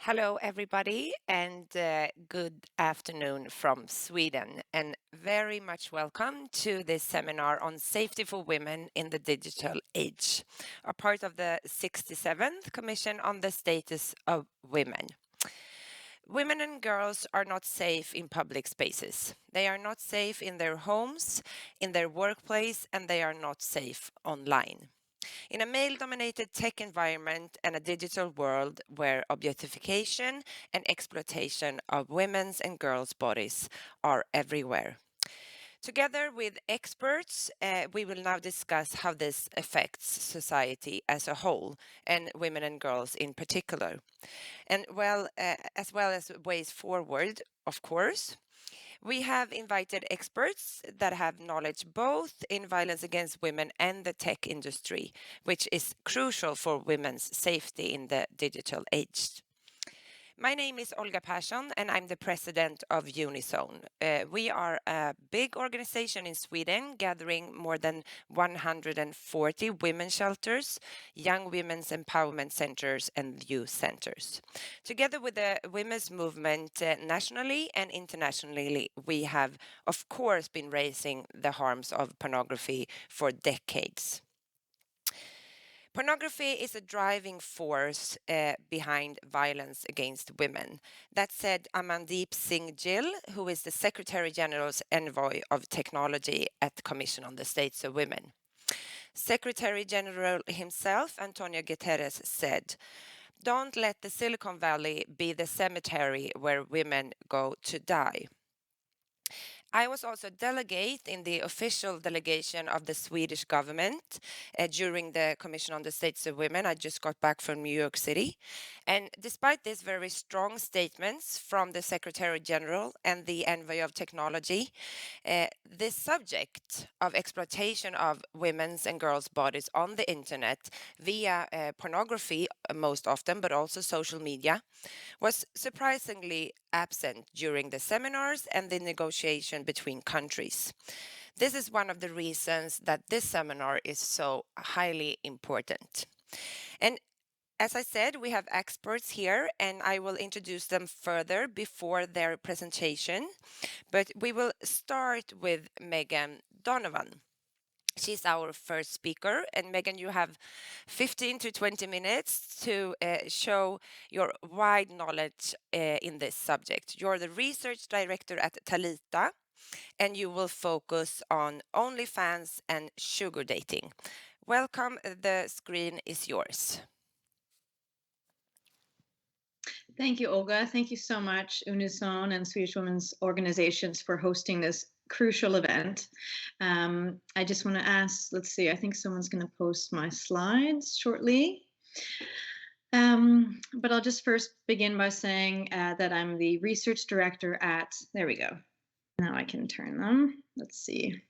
Hello, everybody, and good afternoon from Sweden, and very much welcome to this seminar on safety for women in the digital age, a part of the 67th Commission on the Status of Women. Women and girls are not safe in public spaces. They are not safe in their homes, in their workplace, and they are not safe online. In a male-dominated tech environment and a digital world where objectification and exploitation of women's and girls' bodies are everywhere. Together with experts, we will now discuss how this affects society as a whole and women and girls in particular. And as well as ways forward, of course. We have invited experts that have knowledge both in violence against women and the tech industry, which is crucial for women's safety in the digital age. My name is Olga Persson, and I'm the president of Unizon. We are a big organization in Sweden, gathering more than 140 women's shelters, young women's empowerment centers, and youth centers. Together with the women's movement nationally and internationally, we have, of course, been raising the harms of pornography for decades. Pornography is a driving force behind violence against women. That said, Amandeep Singh Gill, who is the Secretary General's Envoy of Technology at the Commission on the States of Women. Secretary General himself, Antonio Guterres, said, "Don't let the Silicon Valley be the cemetery where women go to die." I was also a delegate in the official delegation of the Swedish government during the Commission on the States of Women. I just got back from New York City. And despite these very strong statements from the Secretary General and the Envoy of Technology, this subject of exploitation of women's and girls' bodies on the internet via pornography most often, but also social media, was surprisingly absent during the seminars and the negotiation between countries. This is one of the reasons that this seminar is so highly important. And as I said, we have experts here, and I will introduce them further before their presentation. But we will start with Meghan Donevan. She's our first speaker, and Meghan, you have 15 to 20 minutes to show your wide knowledge in this subject. You're the research director at Talita, and you will focus on OnlyFans and sugar dating. Welcome, the screen is yours. Thank you, Olga. Thank you so much, Unizon and Swedish Women's Organizations, for hosting this crucial event. I just want to ask, let's see, I think someone's going to post my slides shortly. But I'll just first begin by saying that I'm the research director at, there we go. Now I can turn them. Let's see.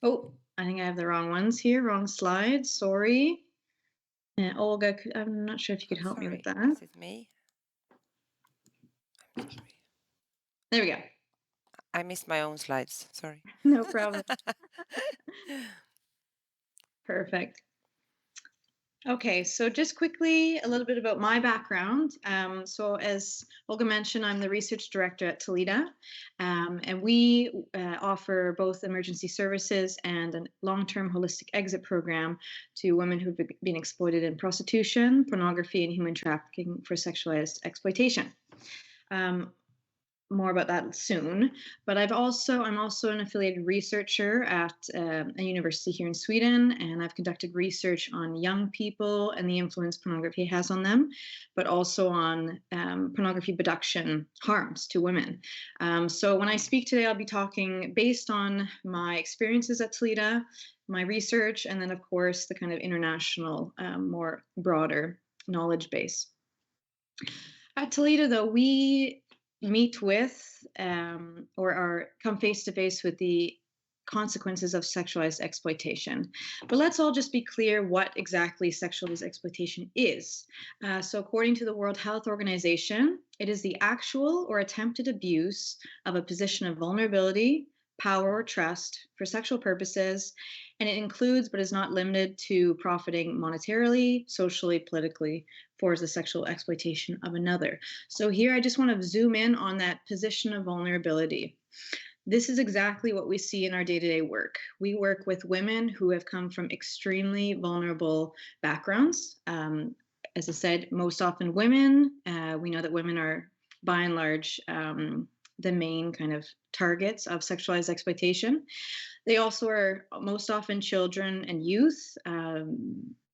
Oh, I think I have the wrong ones here, wrong slides, sorry. Olga, I'm not sure if you could help me with that. Is it me? I'm sorry. There we go. I missed my own slides, sorry. No problem. Perfect. Okay, so just quickly, a little bit about my background. So as Olga mentioned, I'm the research director at Talita, and we offer both emergency services and a long-term holistic exit program to women who've been exploited in prostitution, pornography, and human trafficking for sexualized exploitation. More about that soon, but I'm also an affiliated researcher at a university here in Sweden, and I've conducted research on young people and the influence pornography has on them, but also on pornography production harms to women. So when I speak today, I'll be talking based on my experiences at Talita, my research, and then of course the kind of international, more broader knowledge base. At Talita, though, we meet with or come face to face with the consequences of sexualized exploitation. But let's all just be clear what exactly sexualized exploitation is. So according to the World Health Organization, it is the actual or attempted abuse of a position of vulnerability, power, or trust for sexual purposes, and it includes but is not limited to profiting monetarily, socially, politically for the sexual exploitation of another. So here I just want to zoom in on that position of vulnerability. This is exactly what we see in our day-to-day work. We work with women who have come from extremely vulnerable backgrounds. As I said, most often women. We know that women are, by and large, the main kind of targets of sexualized exploitation. They also are most often children and youth,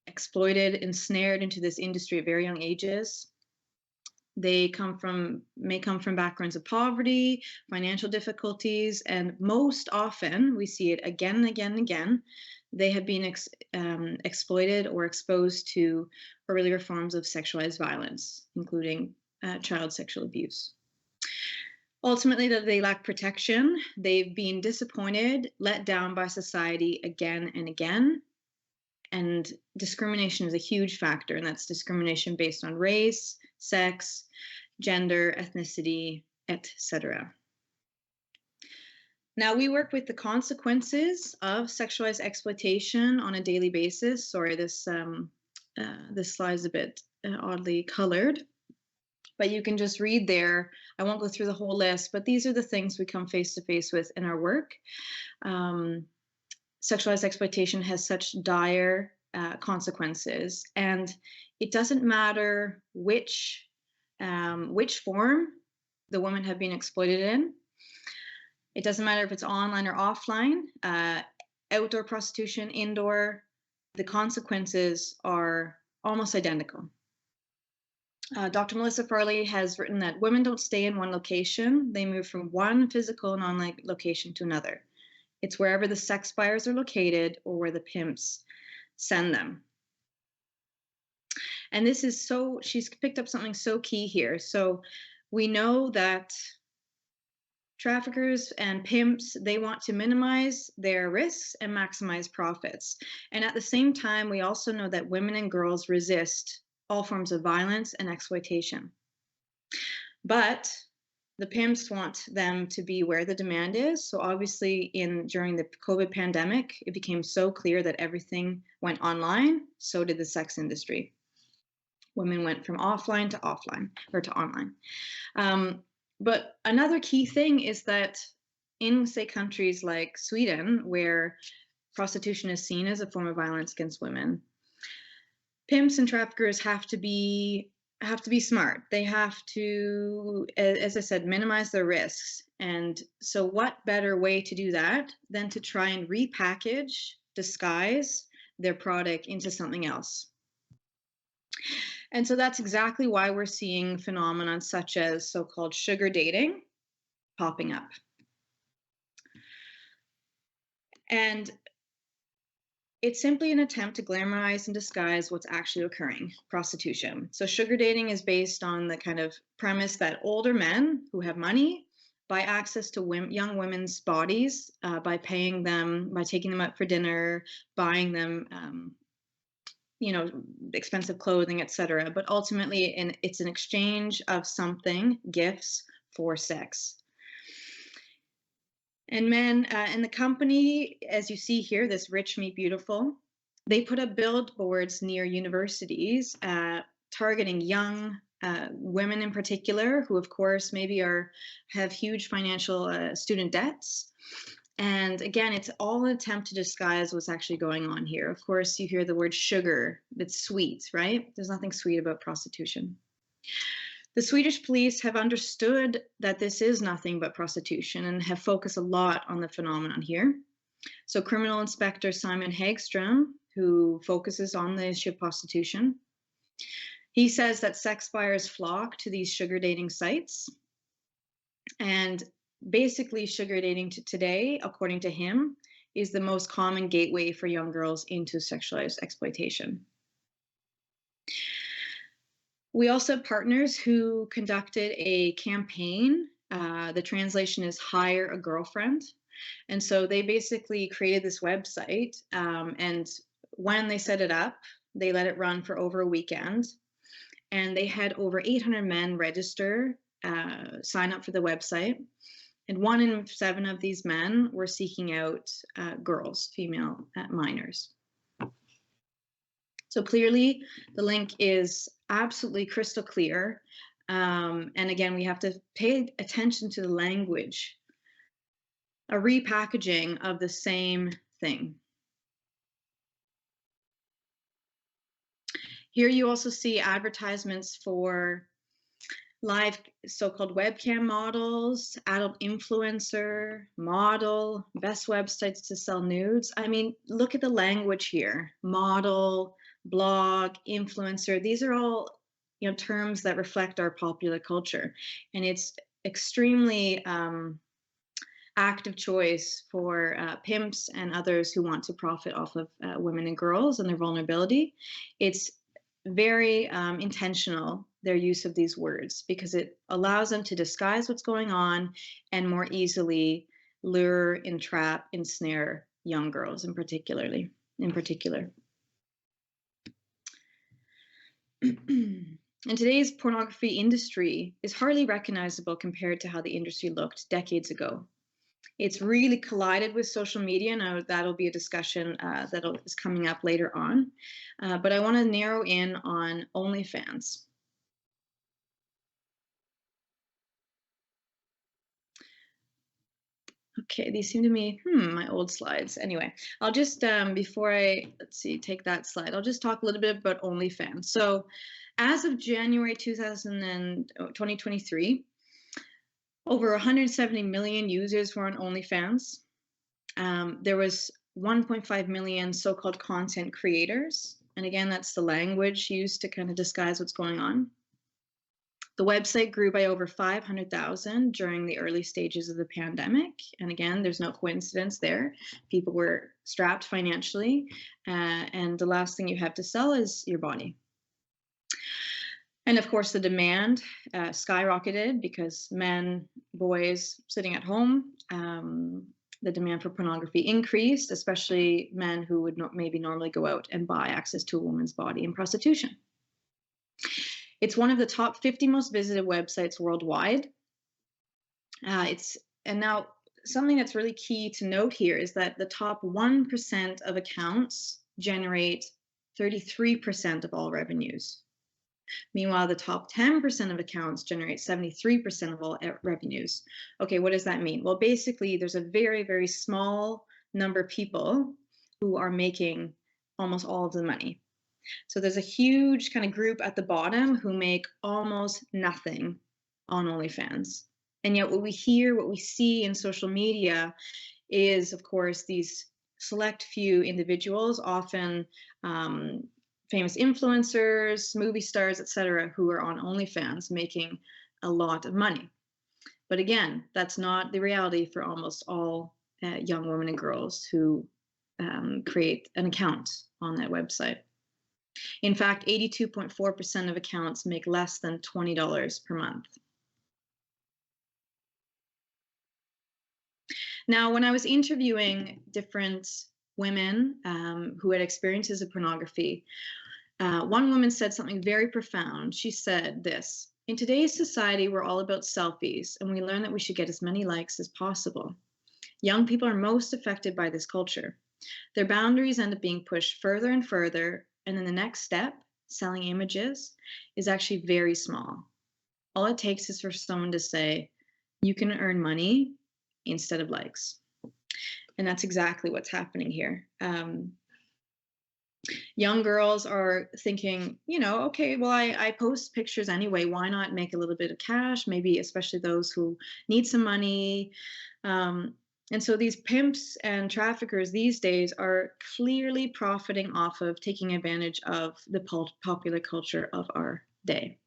exploited, ensnared into this industry at very young ages. They may come from backgrounds of poverty, financial difficulties, and most often, we see it again and again and again, they have been exploited or exposed to earlier forms of sexualized violence, including child sexual abuse. Ultimately, that they lack protection. They've been disappointed, let down by society again and again. And discrimination is a huge factor, and that's discrimination based on race, sex, gender, ethnicity, etc. Now, we work with the consequences of sexualized exploitation on a daily basis. Sorry, this slide is a bit oddly colored, but you can just read there. I won't go through the whole list, but these are the things we come face to face with in our work. Sexualized exploitation has such dire consequences, and it doesn't matter which form the women have been exploited in. It doesn't matter if it's online or offline, outdoor prostitution, indoor. The consequences are almost identical. Dr. Melissa Farley has written that women don't stay in one location; they move from one physical and online location to another. It's wherever the sex buyers are located or where the pimps send them. And this is she's picked up something so key here. So we know that traffickers and pimps, they want to minimize their risks and maximize profits. And at the same time, we also know that women and girls resist all forms of violence and exploitation. But the pimps want them to be where the demand is. So obviously during the COVID pandemic, it became so clear that everything went online. So did the sex industry. Women went from offline to online. But another key thing is that in, say, countries like Sweden, where prostitution is seen as a form of violence against women, pimps and traffickers have to be smart. They have to, as I said, minimize their risks. And so what better way to do that than to try and repackage, disguise their product into something else? And so that's exactly why we're seeing phenomena such as so-called sugar dating popping up. And it's simply an attempt to glamorize and disguise what's actually occurring, prostitution. So sugar dating is based on the kind of premise that older men who have money buy access to young women's bodies by paying them, by taking them out for dinner, buying them, expensive clothing, etc. But ultimately, it's an exchange of something, gifts, for sex. And men in the company, as you see here, this Rich Meet Beautiful, they put up billboards near universities targeting young women in particular, who of course maybe have huge financial student debts. And again, it's all an attempt to disguise what's actually going on here. Of course, you hear the word sugar, it's sweet, right? There's nothing sweet about prostitution. The Swedish police have understood that this is nothing but prostitution and have focused a lot on the phenomenon here. So Criminal Inspector Simon Hagström, who focuses on the issue of prostitution, he says that sex buyers flock to these sugar dating sites. And basically, sugar dating today, according to him, is the most common gateway for young girls into sexualized exploitation. We also have partners who conducted a campaign. The translation is Hire a Girlfriend. And so they basically created this website. And when they set it up, they let it run for over a weekend. And they had over 800 men register, sign up for the website. And 1 in 7 of these men were seeking out girls, female minors. So clearly, the link is absolutely crystal clear. And again, we have to pay attention to the language, a repackaging of the same thing. Here you also see advertisements for live so-called webcam models, adult influencer, model, best websites to sell nudes. I mean, look at the language here. Model, blog, influencer. These are all, you know, terms that reflect our popular culture. And it's extremely active choice for pimps and others who want to profit off of women and girls and their vulnerability. It's very intentional, their use of these words, because it allows them to disguise what's going on and more easily lure, entrap, ensnare young girls in particular. And today's pornography industry is hardly recognizable compared to how the industry looked decades ago. It's really collided with social media. Now that'll be a discussion that is coming up later on. But I want to narrow in on OnlyFans. Okay, these seem to me, my old slides. Anyway, I'll just, before I, take that slide, I'll just talk a little bit about OnlyFans. So as of January 2023, over 170 million users were on OnlyFans. There was 1.5 million so-called content creators. And again, that's the language used to kind of disguise what's going on. The website grew by over 500,000 during the early stages of the pandemic. And again, there's no coincidence there. People were strapped financially, and the last thing you have to sell is your body. And of course, the demand skyrocketed because men, boys sitting at home, the demand for pornography increased, especially men who would not maybe normally go out and buy access to a woman's body in prostitution. It's one of the top 50 most visited websites worldwide. And now something that's really key to note here is that the top 1% of accounts generate 33% of all revenues. Meanwhile, the top 10% of accounts generate 73% of all revenues. Okay, what does that mean? Well, basically, there's a very, very small number of people who are making almost all of the money. So there's a huge kind of group at the bottom who make almost nothing on OnlyFans. And yet what we hear, what we see in social media is, of course, these select few individuals, often famous influencers, movie stars, etc., who are on OnlyFans making a lot of money. But again, that's not the reality for almost all young women and girls who create an account on that website. In fact, 82.4% of accounts make less than $20 per month. Now, when I was interviewing different women who had experiences of pornography, one woman said something very profound. She said this: "In today's society, we're all about selfies, and we learn that we should get as many likes as possible. Young people are most affected by this culture. Their boundaries end up being pushed further and further, and then the next step, selling images, is actually very small. All it takes is for someone to say, 'You can earn money,' instead of likes." And that's exactly what's happening here. Young girls are thinking, you know, okay, well, I post pictures anyway. Why not make a little bit of cash? Maybe especially those who need some money. And so these pimps and traffickers these days are clearly profiting off of taking advantage of the popular culture of our day.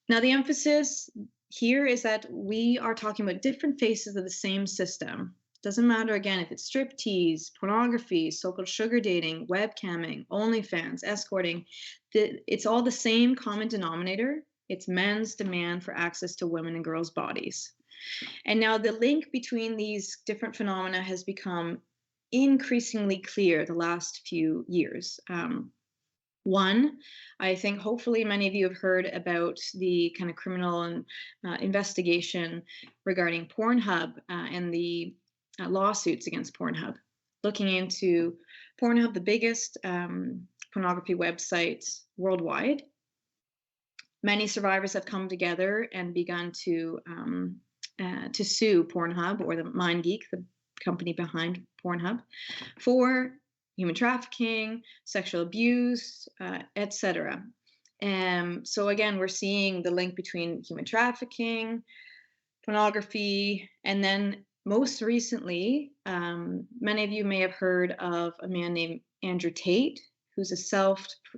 Now, the emphasis here is that we are talking about different faces of the same system. Doesn't matter, again, if it's striptease, pornography, so-called sugar dating, webcamming, OnlyFans, escorting. It's all the same common denominator. It's men's demand for access to women and girls' bodies. And now the link between these different phenomena has become increasingly clear the last few years. One, I think hopefully many of you have heard about the kind of criminal and investigation regarding Pornhub and the lawsuits against Pornhub, looking into Pornhub, the biggest pornography website worldwide. Many survivors have come together and begun to sue Pornhub, or the MindGeek, the company behind Pornhub, for human trafficking, sexual abuse, etc. So again, we're seeing the link between human trafficking, pornography, and then most recently, many of you may have heard of a man named Andrew Tate, who's a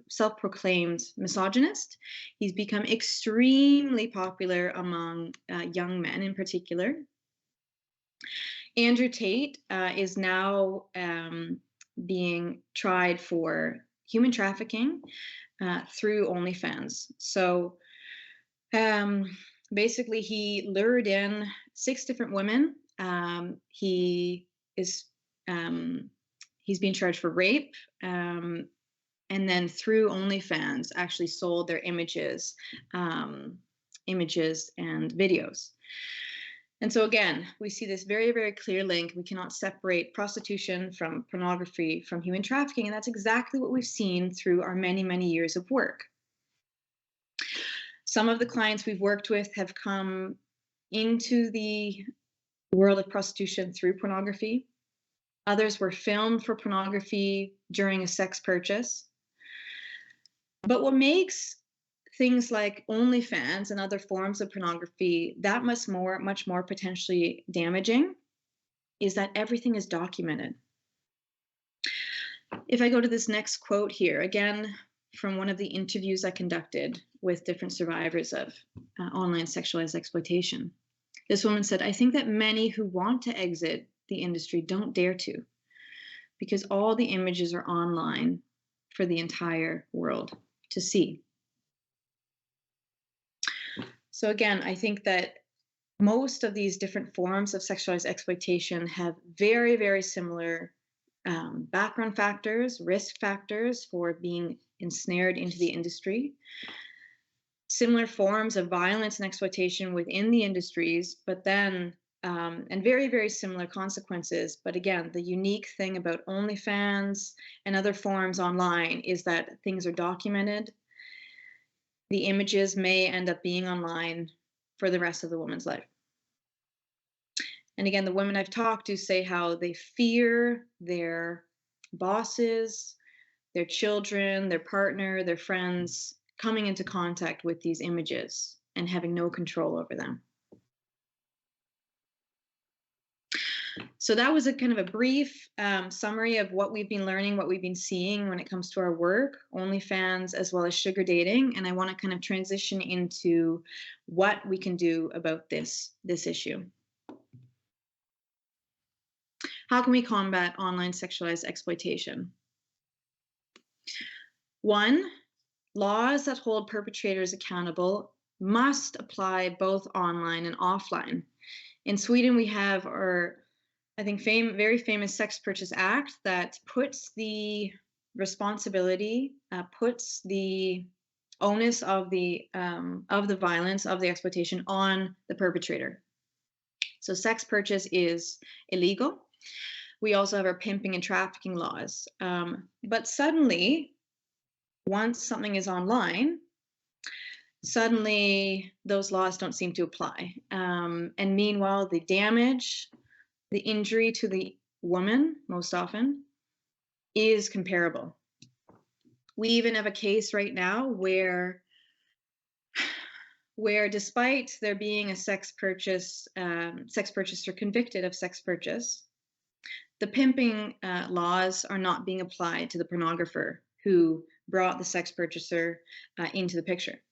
self-proclaimed misogynist. He's become extremely popular among young men in particular. Andrew Tate is now being tried for human trafficking through OnlyFans. So basically, he lured in 6 different women. He's being charged for rape, and then through OnlyFans actually sold their images and videos. And so again, we see this very, very clear link. We cannot separate prostitution from pornography from human trafficking, and that's exactly what we've seen through our many, many years of work. Some of the clients we've worked with have come into the world of prostitution through pornography. Others were filmed for pornography during a sex purchase. But what makes things like OnlyFans and other forms of pornography that much more potentially damaging is that everything is documented. If I go to this next quote here, again, from one of the interviews I conducted with different survivors of online sexualized exploitation. This woman said, "I think that many who want to exit the industry don't dare to, because all the images are online for the entire world to see." So again, I think that most of these different forms of sexualized exploitation have very, very similar background factors, risk factors for being ensnared into the industry, similar forms of violence and exploitation within the industries, but then, and very, very similar consequences. But again, the unique thing about OnlyFans and other forms online is that things are documented. The images may end up being online for the rest of the woman's life. And again, the women I've talked to say how they fear their bosses, their children, their partner, their friends coming into contact with these images and having no control over them. So that was a kind of a brief summary of what we've been learning, what we've been seeing when it comes to our work, OnlyFans, as well as sugar dating. And I want to kind of transition into what we can do about this issue. How can we combat online sexualized exploitation? One, laws that hold perpetrators accountable must apply both online and offline. In Sweden, we have our, I think, very famous Sex Purchase Act that puts the responsibility, puts the onus of the violence, of the exploitation on the perpetrator. So sex purchase is illegal. We also have our pimping and trafficking laws. But suddenly, once something is online, suddenly those laws don't seem to apply. And meanwhile, the damage, the injury to the woman, most often, is comparable. We even have a case right now where despite there being a sex purchaser convicted of sex purchase, the pimping laws are not being applied to the pornographer who brought the sex purchaser into the picture.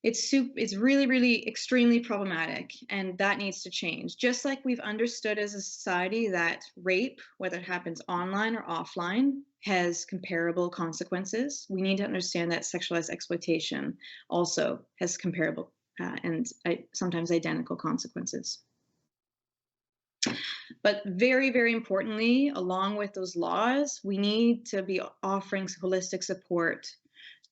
It's really, really extremely problematic, and that needs to change. Just like we've understood as a society that rape, whether it happens online or offline, has comparable consequences, we need to understand that sexualized exploitation also has comparable and sometimes identical consequences. But very, very importantly, along with those laws, we need to be offering holistic support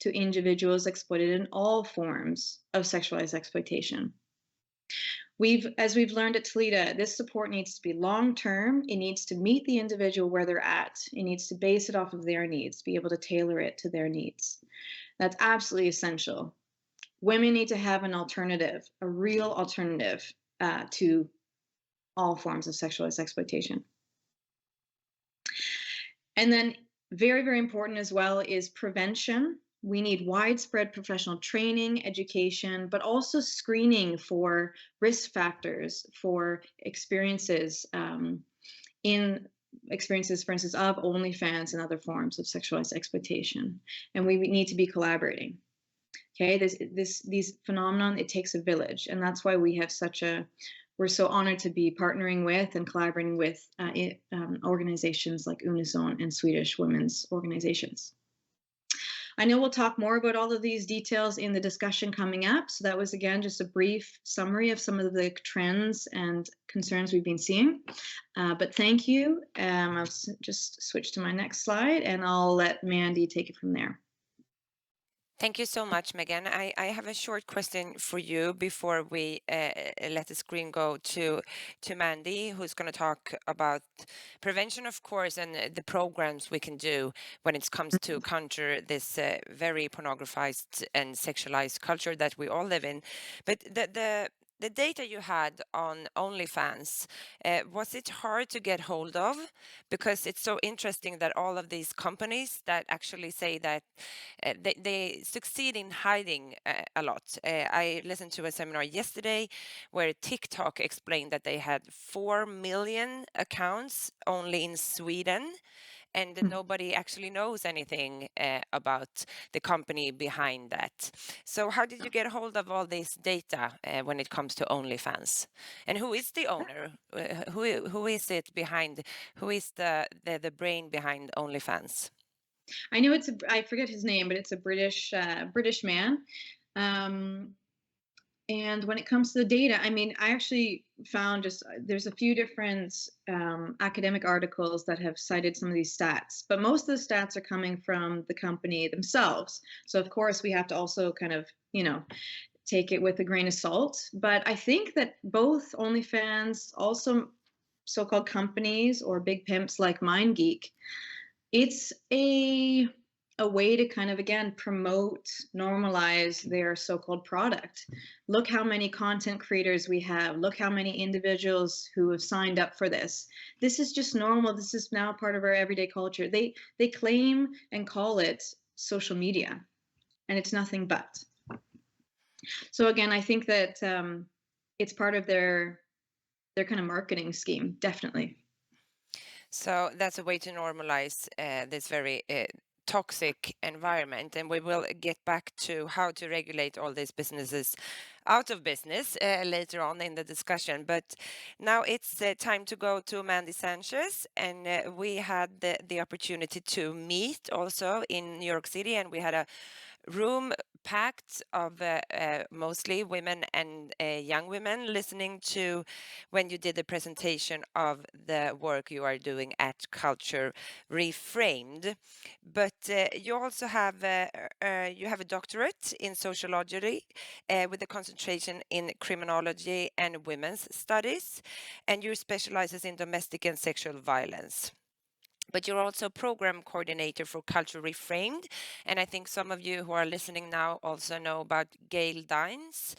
to individuals exploited in all forms of sexualized exploitation. As we've learned at Talita, this support needs to be long-term. It needs to meet the individual where they're at. It needs to base it off of their needs, be able to tailor it to their needs. That's absolutely essential. Women need to have an alternative, a real alternative to all forms of sexualized exploitation. And then very, very important as well is prevention. We need widespread professional training, education, but also screening for risk factors for experiences for instance, of OnlyFans and other forms of sexualized exploitation. And we need to be collaborating. Okay, these phenomenon, it takes a village, and that's why we're so honored to be partnering with and collaborating with organizations like Unizon and Swedish women's organizations. I know we'll talk more about all of these details in the discussion coming up. So that was, again, just a brief summary of some of the trends and concerns we've been seeing. But thank you. I'll just switch to my next slide, and I'll let Mandy take it from there. Thank you so much, Meghan. I have a short question for you before we let the screen go to Mandy, who's going to talk about prevention, of course, and the programs we can do when it comes to counter this very pornographized and sexualized culture that we all live in. But the data you had on OnlyFans, was it hard to get hold of? Because it's so interesting that all of these companies that actually say that they succeed in hiding a lot. I listened to a seminar yesterday where TikTok explained that they had 4 million accounts only in Sweden, and nobody actually knows anything about the company behind that. So how did you get hold of all this data when it comes to OnlyFans? And who is the owner? Who is it behind? Who is the brain behind OnlyFans? I know I forget his name, but it's a British man. And when it comes to the data, I mean, I actually found there's a few different academic articles that have cited some of these stats, but most of the stats are coming from the company themselves. So of course we have to also kind of, take it with a grain of salt. But I think that both OnlyFans, also so-called companies or big pimps like MindGeek, it's a way to kind of, again, promote, normalize their so-called product. Look how many content creators we have. Look how many individuals who have signed up for this. This is just normal. This is now part of our everyday culture. They claim and call it social media, and it's nothing but. So again, I think that it's part of their kind of marketing scheme, definitely. So that's a way to normalize this very toxic environment, and we will get back to how to regulate all these businesses out of business later on in the discussion. But now it's time to go to Mandy Sanchez, and we had the opportunity to meet also in New York City, and we had a room packed of mostly women and young women listening to when you did the presentation of the work you are doing at Culture Reframed. But you also have a doctorate in sociology with a concentration in criminology and women's studies, and you specializes in domestic and sexual violence. But you're also program coordinator for Culture Reframed. And I think some of you who are listening now also know about Gail Dines,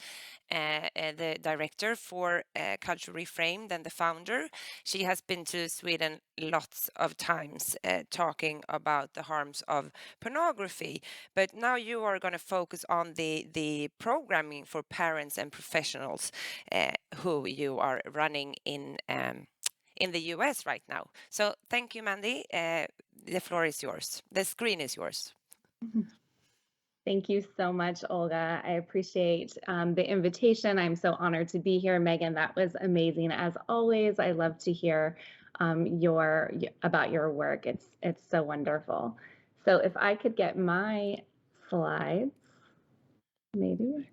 the director for Culture Reframed and the founder. She has been to Sweden lots of times talking about the harms of pornography. But now you are going to focus on the programming for parents and professionals who you are running in the US right now. So thank you, Mandy. The floor is yours. The screen is yours. Thank you so much, Olga. I appreciate the invitation. I'm so honored to be here. Meghan, that was amazing. As always, I love to hear about your work. It's so wonderful. So if I could get my slides, maybe.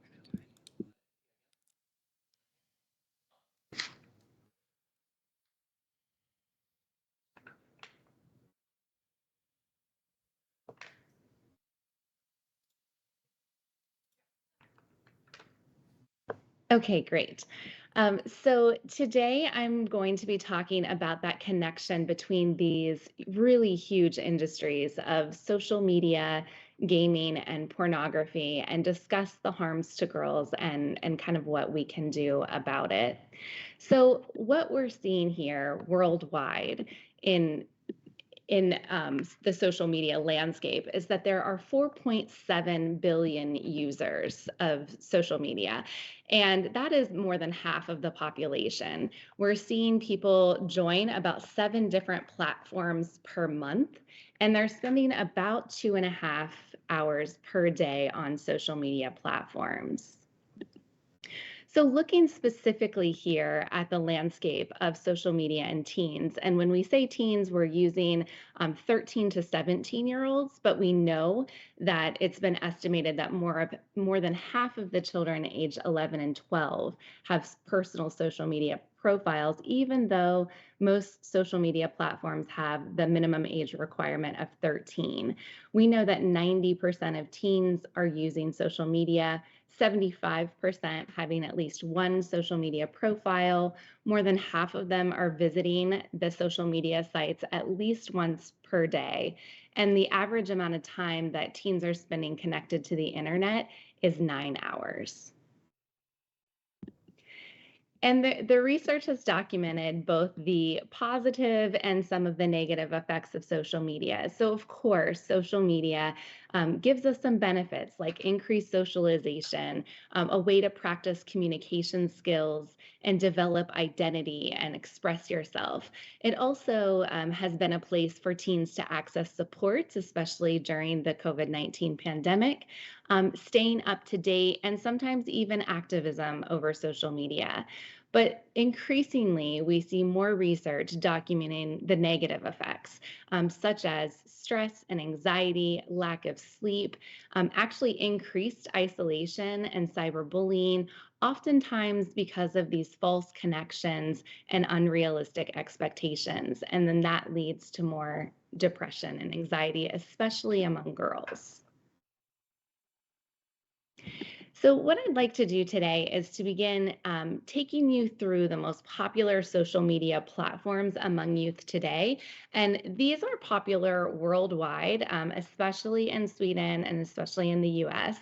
Okay, great. So today I'm going to be talking about that connection between these really huge industries of social media, gaming, and pornography, and discuss the harms to girls and kind of what we can do about it. So what we're seeing here worldwide in the social media landscape is that there are 4.7 billion users of social media, and that is more than half of the population. We're seeing people join about 7 different platforms per month, and they're spending about 2.5 hours per day on social media platforms. So looking specifically here at the landscape of social media and teens, and when we say teens, we're using 13 to 17-year-olds, but we know that it's been estimated that more than half of the children age 11 and 12 have personal social media profiles, even though most social media platforms have the minimum age requirement of 13. We know that 90% of teens are using social media, 75% having at least one social media profile. More than half of them are visiting the social media sites at least once per day. And the average amount of time that teens are spending connected to the internet is 9 hours. And the research has documented both the positive and some of the negative effects of social media. So, of course, social media gives us some benefits like increased socialization, a way to practice communication skills and develop identity and express yourself. It also has been a place for teens to access supports, especially during the COVID-19 pandemic, staying up to date, and sometimes even activism over social media. But increasingly, we see more research documenting the negative effects, such as stress and anxiety, lack of sleep, actually increased isolation and cyberbullying, oftentimes because of these false connections and unrealistic expectations. And then that leads to more depression and anxiety, especially among girls. So what I'd like to do today is to begin taking you through the most popular social media platforms among youth today. And these are popular worldwide, especially in Sweden and especially in the US.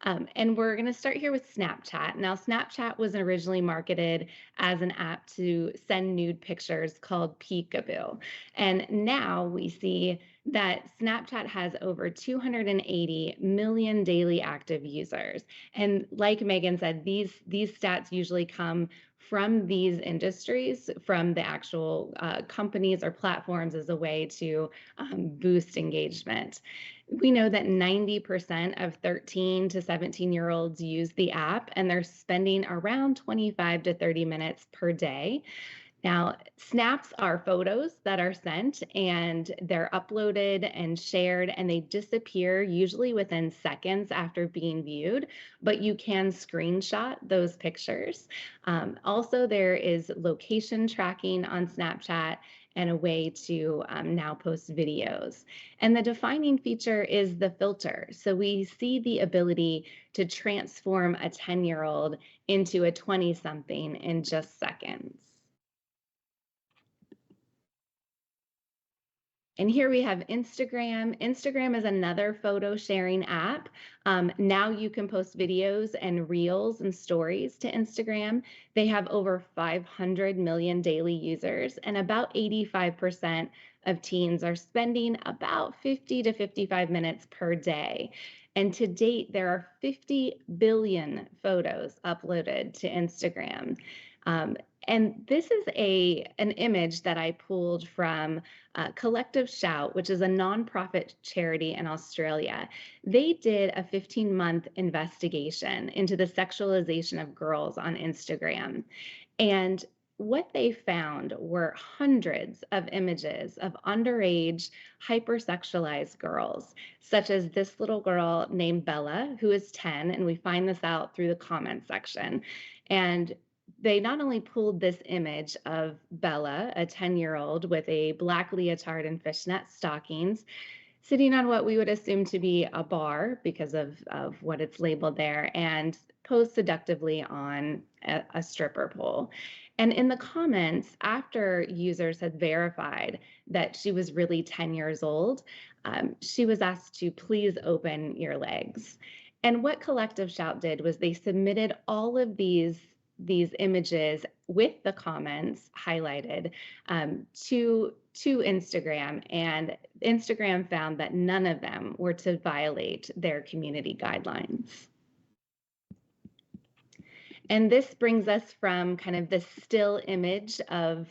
And we're going to start here with Snapchat. Now, Snapchat was originally marketed as an app to send nude pictures called Peekaboo. And now we see that Snapchat has over 280 million daily active users. And like Meghan said, these stats usually come from these industries, from the actual companies or platforms as a way to boost engagement. We know that 90% of 13 to 17-year-olds use the app, and they're spending around 25 to 30 minutes per day. Now, snaps are photos that are sent and they're uploaded and shared, and they disappear usually within seconds after being viewed, but you can screenshot those pictures. Also, there is location tracking on Snapchat and a way to now post videos. And the defining feature is the filter. So we see the ability to transform a 10-year-old into a 20-something in just seconds. And here we have Instagram. Instagram is another photo sharing app. Now you can post videos and reels and stories to Instagram. They have over 500 million daily users, and about 85% of teens are spending about 50 to 55 minutes per day. And to date, there are 50 billion photos uploaded to Instagram. And this is an image that I pulled from Collective Shout, which is a nonprofit charity in Australia. They did a 15-month investigation into the sexualization of girls on Instagram. And what they found were hundreds of images of underage, hypersexualized girls, such as this little girl named Bella, who is 10, and we find this out through the comment section. And they not only pulled this image of Bella, a 10-year-old with a black leotard and fishnet stockings, sitting on what we would assume to be a bar because of what it's labeled there, and posed seductively on a stripper pole. And in the comments, after users had verified that she was really 10 years old, she was asked to please open your legs. And what Collective Shout did was they submitted all of these images with the comments highlighted to Instagram, and Instagram found that none of them were to violate their community guidelines. And this brings us from kind of the still image of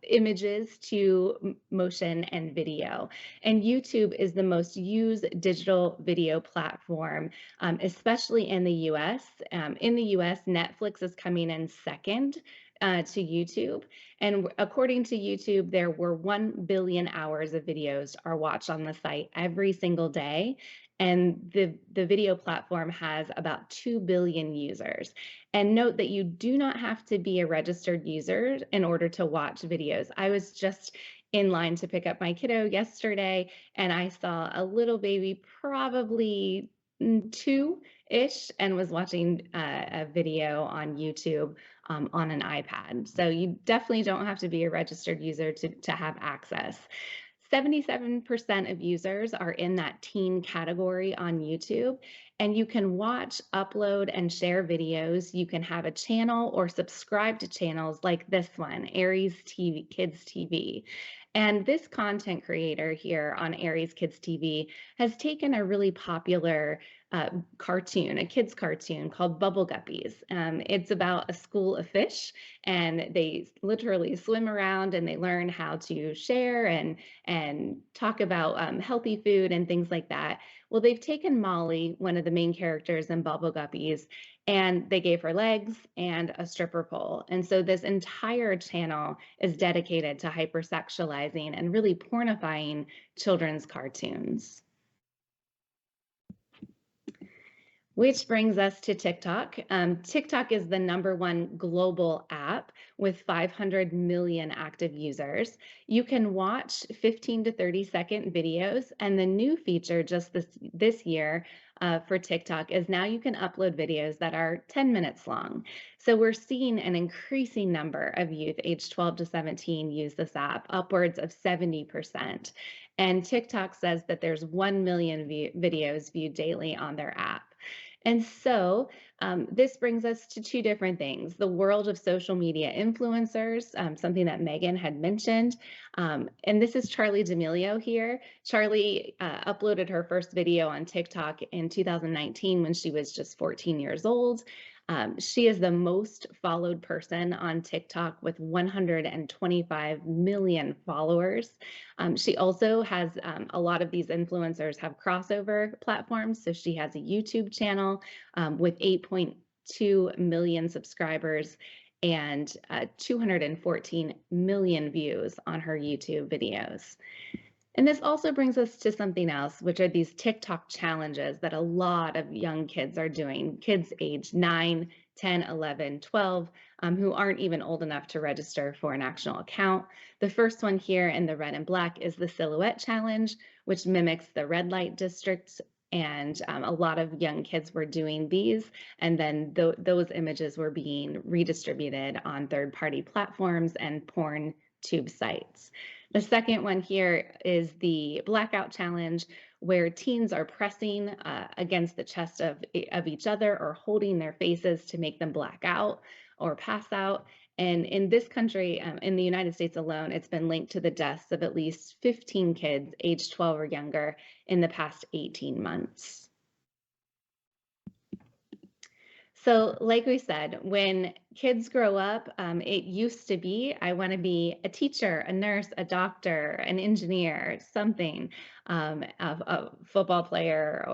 images to motion and video. And YouTube is the most used digital video platform, especially in the US. In the US, Netflix is coming in second to YouTube. And according to YouTube, there were 1 billion hours of videos are watched on the site every single day. And the video platform has about 2 billion users. And note that you do not have to be a registered user in order to watch videos. I was just in line to pick up my kiddo yesterday, and I saw a little baby, probably 2-ish, and was watching a video on YouTube on an iPad. So you definitely don't have to be a registered user to have access. 77% of users are in that teen category on YouTube, and you can watch, upload, and share videos. You can have a channel or subscribe to channels like this one, Aries TV, Kids TV. And this content creator here on Aries Kids TV has taken a really popular cartoon, a kid's cartoon called Bubble Guppies. It's about a school of fish, and they literally swim around and they learn how to share and talk about healthy food and things like that. Well, they've taken Molly, one of the main characters in Bubble Guppies, and they gave her legs and a stripper pole. And so this entire channel is dedicated to hypersexualizing and really pornifying children's cartoons. Which brings us to TikTok. TikTok is the #1 global app with 500 million active users. You can watch 15 to 30-second videos, and the new feature just this year for TikTok is now you can upload videos that are 10 minutes long. So we're seeing an increasing number of youth aged 12 to 17 use this app, upwards of 70%. And TikTok says that there's 1 million videos viewed daily on their app. And so this brings us to two different things: the world of social media influencers, something that Meghan had mentioned. And this is Charli D'Amelio here. Charli uploaded her first video on TikTok in 2019 when she was just 14 years old. She is the most followed person on TikTok with 125 million followers. She also has a lot of these influencers have crossover platforms. So she has a YouTube channel with 8.2 million subscribers and 214 million views on her YouTube videos. And this also brings us to something else, which are these TikTok challenges that a lot of young kids are doing, kids aged 9, 10, 11, 12, who aren't even old enough to register for an actual account. The first one here in the red and black is the Silhouette Challenge, which mimics the red light district. And a lot of young kids were doing these, and then those images were being redistributed on third-party platforms and porn tube sites. The second one here is the Blackout Challenge, where teens are pressing against the chest of each other or holding their faces to make them black out or pass out. And in this country, in the United States alone, it's been linked to the deaths of at least 15 kids aged 12 or younger in the past 18 months. So like we said, when kids grow up, it used to be, I want to be a teacher, a nurse, a doctor, an engineer, something, a football player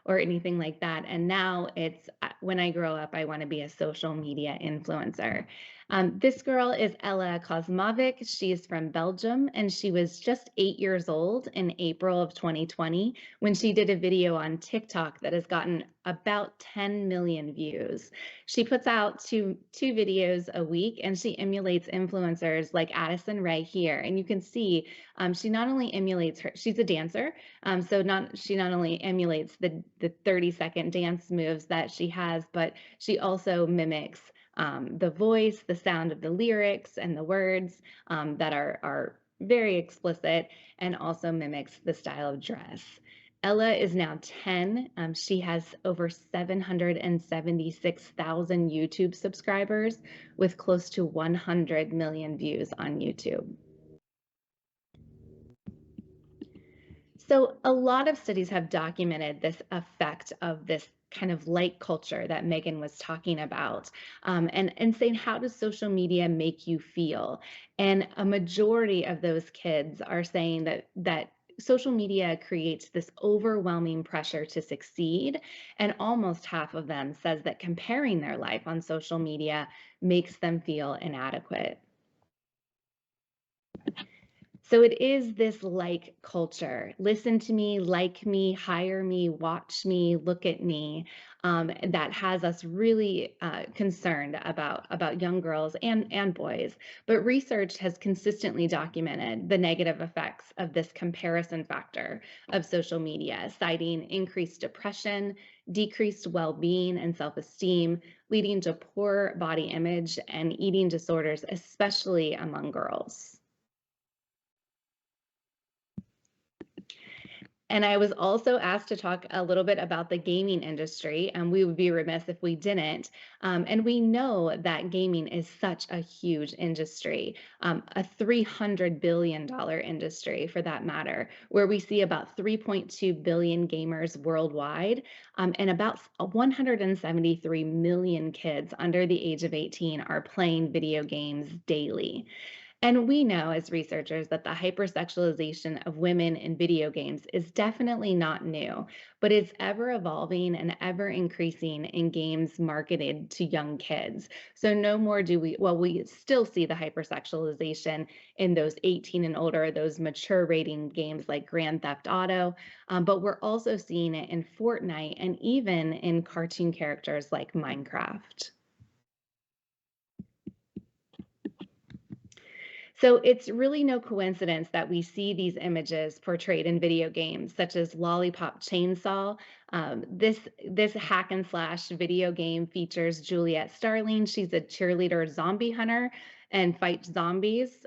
or anything like that. And now it's, when I grow up, I want to be a social media influencer. This girl is Ella Kosmovic. She's from Belgium, and she was just 8 years old in April of 2020 when she did a video on TikTok that has gotten about 10 million views. She puts out two videos a week, and she emulates influencers like Addison Rae here. And you can see she not only emulates her, she's a dancer, she not only emulates the 30-second dance moves that she has, but she also mimics the voice, the sound of the lyrics, and the words that are very explicit, and also mimics the style of dress. Ella is now 10. She has over 776,000 YouTube subscribers with close to 100 million views on YouTube. So a lot of studies have documented this effect of this kind of light culture that Meghan was talking about, and saying, how does social media make you feel? And a majority of those kids are saying that social media creates this overwhelming pressure to succeed, and almost half of them says that comparing their life on social media makes them feel inadequate. So it is this like culture. Listen to me, like me, hire me, watch me, look at me, that has us really concerned about young girls and boys. But research has consistently documented the negative effects of this comparison factor of social media, citing increased depression, decreased well-being and self-esteem, leading to poor body image and eating disorders, especially among girls. And I was also asked to talk a little bit about the gaming industry, and we would be remiss if we didn't. And we know that gaming is such a huge industry, a $300 billion industry for that matter, where we see about 3.2 billion gamers worldwide, and about 173 million kids under the age of 18 are playing video games daily. And we know as researchers that the hypersexualization of women in video games is definitely not new, but it's ever evolving and ever increasing in games marketed to young kids. So no more do we still see the hypersexualization in those 18 and older, those mature rating games like Grand Theft Auto, but we're also seeing it in Fortnite and even in cartoon characters like Minecraft. So it's really no coincidence that we see these images portrayed in video games, such as Lollipop Chainsaw. This hack and slash video game features Juliet Starling. She's a cheerleader zombie hunter and fights zombies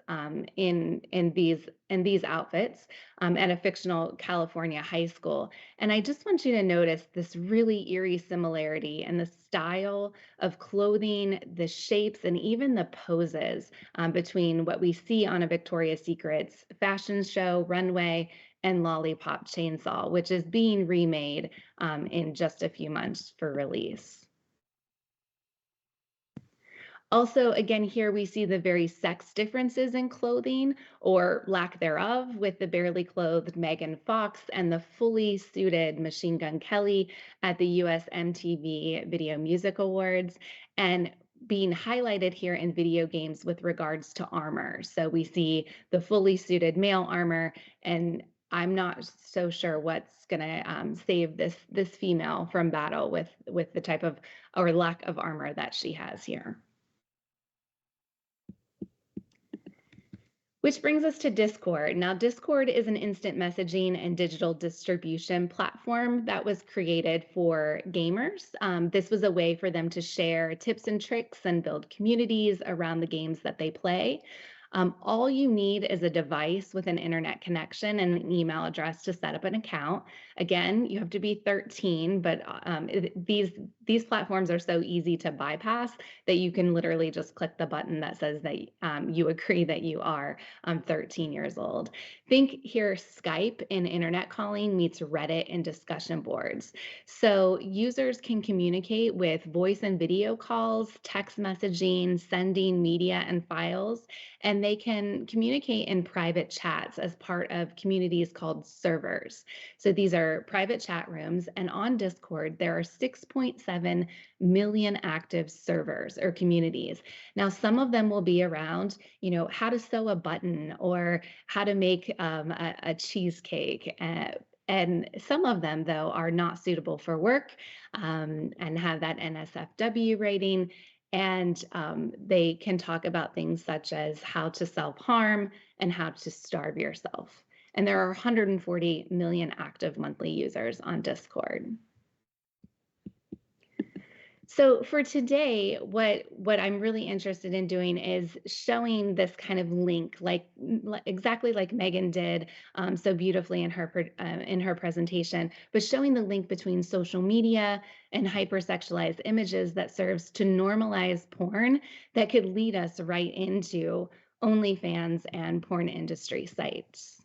in these outfits at a fictional California high school. And I just want you to notice this really eerie similarity in the style of clothing, the shapes, and even the poses between what we see on a Victoria's Secret's fashion show, runway, and Lollipop Chainsaw, which is being remade in just a few months for release. Also, again, here we see the very sex differences in clothing or lack thereof with the barely clothed Megan Fox and the fully suited Machine Gun Kelly at the US MTV Video Music Awards, and being highlighted here in video games with regards to armor. So we see the fully suited male armor, and I'm not so sure what's going to save this female from battle with the type of or lack of armor that she has here. Which brings us to Discord. Now, Discord is an instant messaging and digital distribution platform that was created for gamers. This was a way for them to share tips and tricks and build communities around the games that they play. All you need is a device with an internet connection and an email address to set up an account. Again, you have to be 13, but these platforms are so easy to bypass that you can literally just click the button that says that you agree that you are 13 years old. Think here Skype in internet calling meets Reddit in discussion boards. So users can communicate with voice and video calls, text messaging, sending media and files, and and they can communicate in private chats as part of communities called servers. So these are private chat rooms, and on Discord, there are 6.7 million active servers or communities. Now, some of them will be around, how to sew a button or how to make a cheesecake. And some of them, though, are not suitable for work and have that NSFW rating. And they can talk about things such as how to self-harm and how to starve yourself. And there are 140 million active monthly users on Discord. So for today, what I'm really interested in doing is showing this kind of link, exactly like Meghan did so beautifully in her presentation, but showing the link between social media and hypersexualized images that serves to normalize porn that could lead us right into OnlyFans and porn industry sites.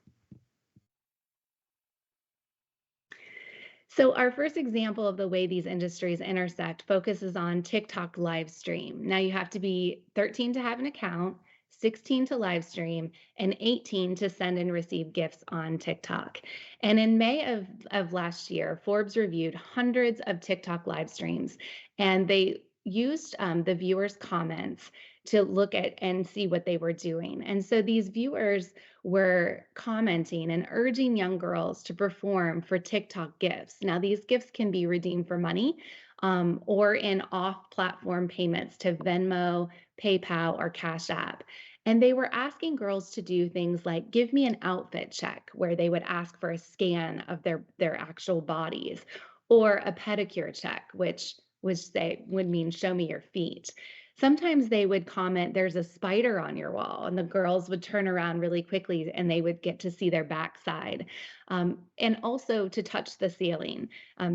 So our first example of the way these industries intersect focuses on TikTok live stream. Now you have to be 13 to have an account, 16 to live stream, and 18 to send and receive gifts on TikTok. And in May of last year, Forbes reviewed hundreds of TikTok live streams, and they used the viewers' comments to look at and see what they were doing. And so these viewers were commenting and urging young girls to perform for TikTok gifts. Now, these gifts can be redeemed for money or in off-platform payments to Venmo, PayPal, or Cash App. And they were asking girls to do things like give me an outfit check, where they would ask for a scan of their actual bodies, or a pedicure check, which would mean show me your feet. Sometimes they would comment, there's a spider on your wall, and the girls would turn around really quickly and they would get to see their backside. And also to touch the ceiling.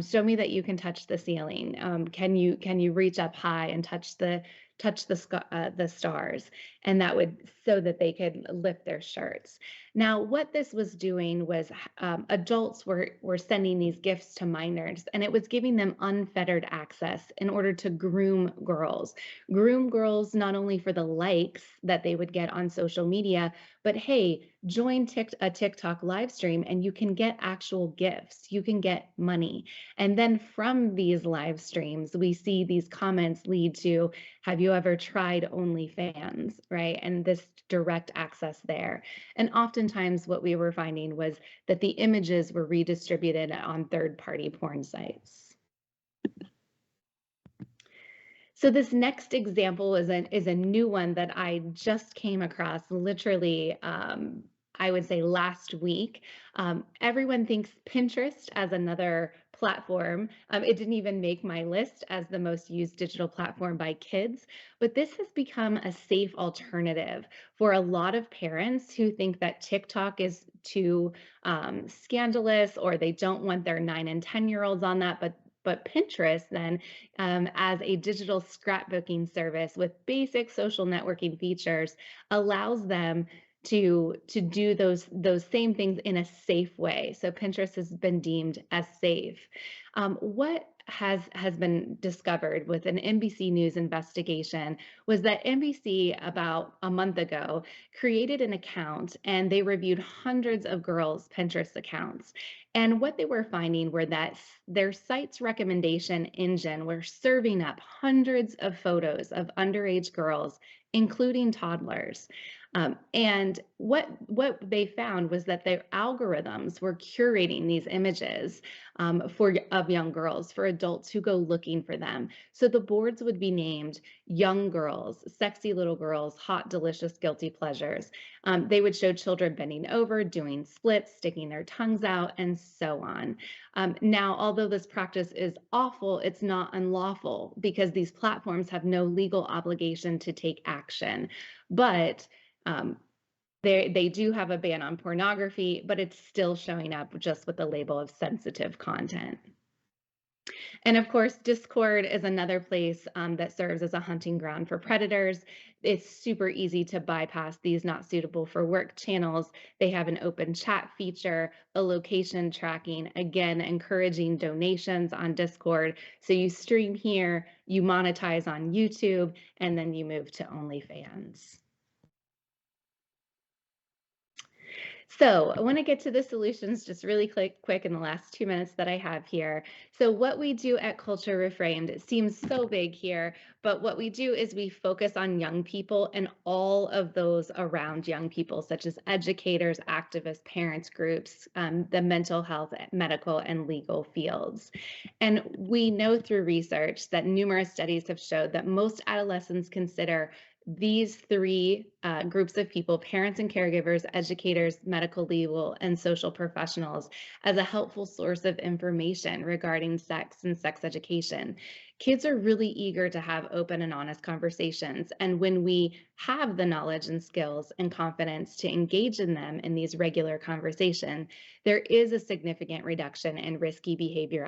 Show me that you can touch the ceiling. Can you reach up high and touch the stars? And that would, so that they could lift their shirts. Now, what this was doing was adults were sending these gifts to minors, and it was giving them unfettered access in order to groom girls not only for the likes that they would get on social media, but hey, join a TikTok live stream and you can get actual gifts. You can get money. And then from these live streams, we see these comments lead to, have you ever tried OnlyFans, right? And this direct access there. And oftentimes what we were finding was that the images were redistributed on third-party porn sites. So this next example is a new one that I just came across literally, I would say last week. Everyone thinks Pinterest as another platform. It didn't even make my list as the most used digital platform by kids, but this has become a safe alternative for a lot of parents who think that TikTok is too scandalous, or they don't want their 9 and 10-year-olds on that, but Pinterest then, as a digital scrapbooking service with basic social networking features, allows them to do those same things in a safe way. So Pinterest has been deemed as safe. What has been discovered with an NBC News investigation was that NBC about a month ago created an account, and they reviewed hundreds of girls' Pinterest accounts. And what they were finding were that their site's recommendation engine were serving up hundreds of photos of underage girls, including toddlers. And what they found was that their algorithms were curating these images of young girls for adults who go looking for them. So the boards would be named young girls, sexy little girls, hot, delicious, guilty pleasures. They would show children bending over, doing splits, sticking their tongues out, and so on. Now, although this practice is awful, it's not unlawful because these platforms have no legal obligation to take action. But they do have a ban on pornography, but it's still showing up just with the label of sensitive content. And of course, Discord is another place that serves as a hunting ground for predators. It's super easy to bypass these not suitable for work channels. They have an open chat feature, a location tracking, again, encouraging donations on Discord. So you stream here, you monetize on YouTube, and then you move to OnlyFans. So I want to get to the solutions just really quick in the last 2 minutes that I have here. So what we do at Culture Reframed, it seems so big here, but what we do is we focus on young people and all of those around young people, such as educators, activists, parents groups, the mental health, medical, and legal fields. And we know through research that numerous studies have showed that most adolescents consider these three groups of people, parents and caregivers, educators, medical, legal, and social professionals, as a helpful source of information regarding sex and sex education. Kids are really eager to have open and honest conversations. And when we have the knowledge and skills and confidence to engage in them in these regular conversations, there is a significant reduction in risky behavior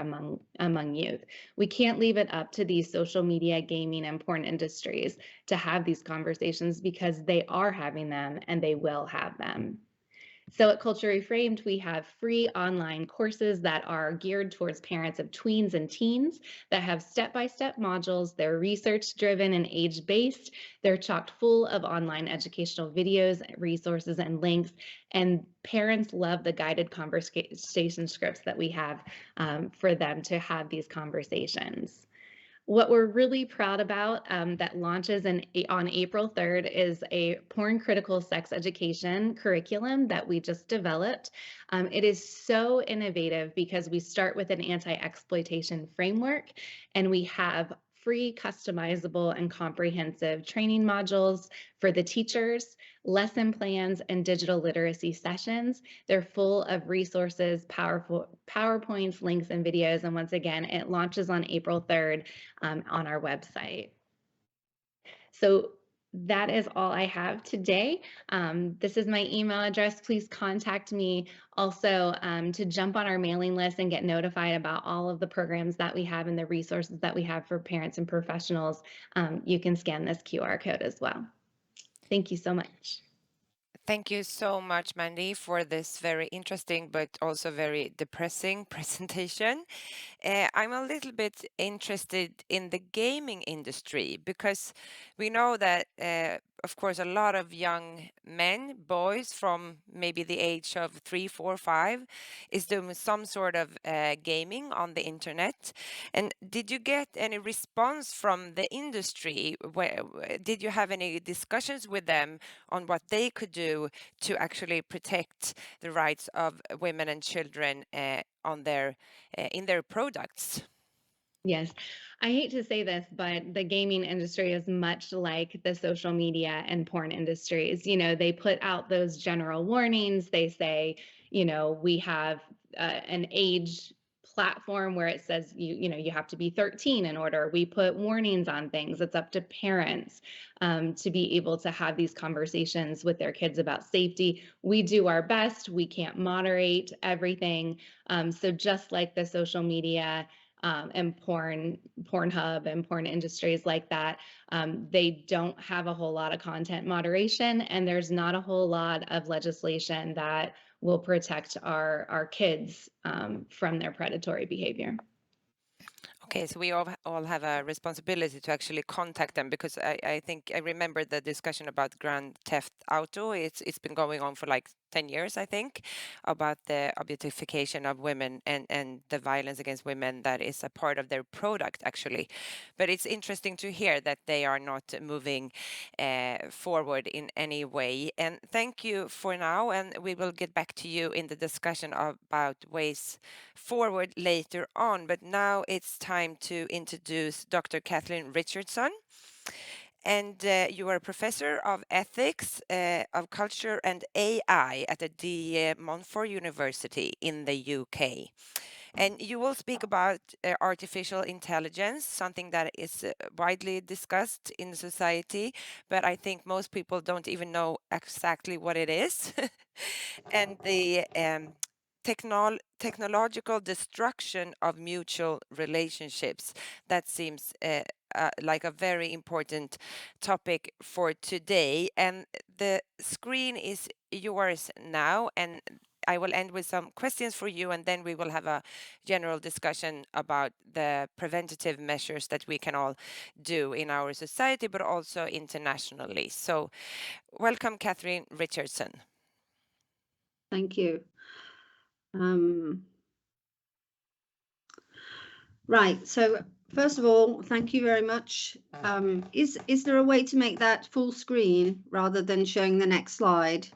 among youth. We can't leave it up to these social media, gaming, and porn industries to have these conversations because they are having them and they will have them. So at Culture Reframed, we have free online courses that are geared towards parents of tweens and teens that have step-by-step modules. They're research-driven and age-based. They're chocked full of online educational videos, resources, and links. And parents love the guided conversation scripts that we have for them to have these conversations. What we're really proud about that launches on April 3rd is a porn critical sex education curriculum that we just developed. It is so innovative because we start with an anti-exploitation framework, and we have free, customizable, and comprehensive training modules for the teachers, lesson plans, and digital literacy sessions. They're full of resources, powerful PowerPoints, links, and videos. And once again, it launches on April 3rd on our website. So that is all I have today. This is my email address. Please contact me also to jump on our mailing list and get notified about all of the programs that we have and the resources that we have for parents and professionals. You can scan this QR code as well. Thank you so much. Thank you so much, Mandy, for this very interesting but also very depressing presentation. I'm a little bit interested in the gaming industry because we know that, of course, a lot of young men, boys from maybe the age of 3, 4, 5, is doing some sort of gaming on the internet. And did you get any response from the industry? Did you have any discussions with them on what they could do to actually protect the rights of women and children on their in their products? Yes, I hate to say this, but the gaming industry is much like the social media and porn industries. You know, they put out those general warnings. They say, you know, we have an age platform where it says you have to be 13 in order. We put warnings on things. It's up to parents to be able to have these conversations with their kids about safety. We do our best. We can't moderate everything. So just like the social media and Pornhub and porn industries like that, they don't have a whole lot of content moderation, and there's not a whole lot of legislation that will protect our kids from their predatory behavior. Okay, so we all have a responsibility to actually contact them, because I think I remember the discussion about Grand Theft Auto. It's been going on for like 10 years, I think, about the objectification of women and the violence against women that is a part of their product, actually. But it's interesting to hear that they are not moving forward in any way. And thank you for now, and we will get back to you in the discussion about ways forward later on. But now it's time to introduce Dr. Kathleen Richardson. And you are a professor of ethics, of culture and AI at the Montfort University in the UK. And you will speak about artificial intelligence, something that is widely discussed in society, but I think most people don't even know exactly what it is. And the technological destruction of mutual relationships. That seems like a very important topic for today. And the screen is yours now, and I will end with some questions for you, and then we will have a general discussion about the preventative measures that we can all do in our society, but also internationally. So welcome, Kathleen Richardson. Thank you. Right, so first of all, thank you very much. Is there a way to make that full screen rather than showing the next slide?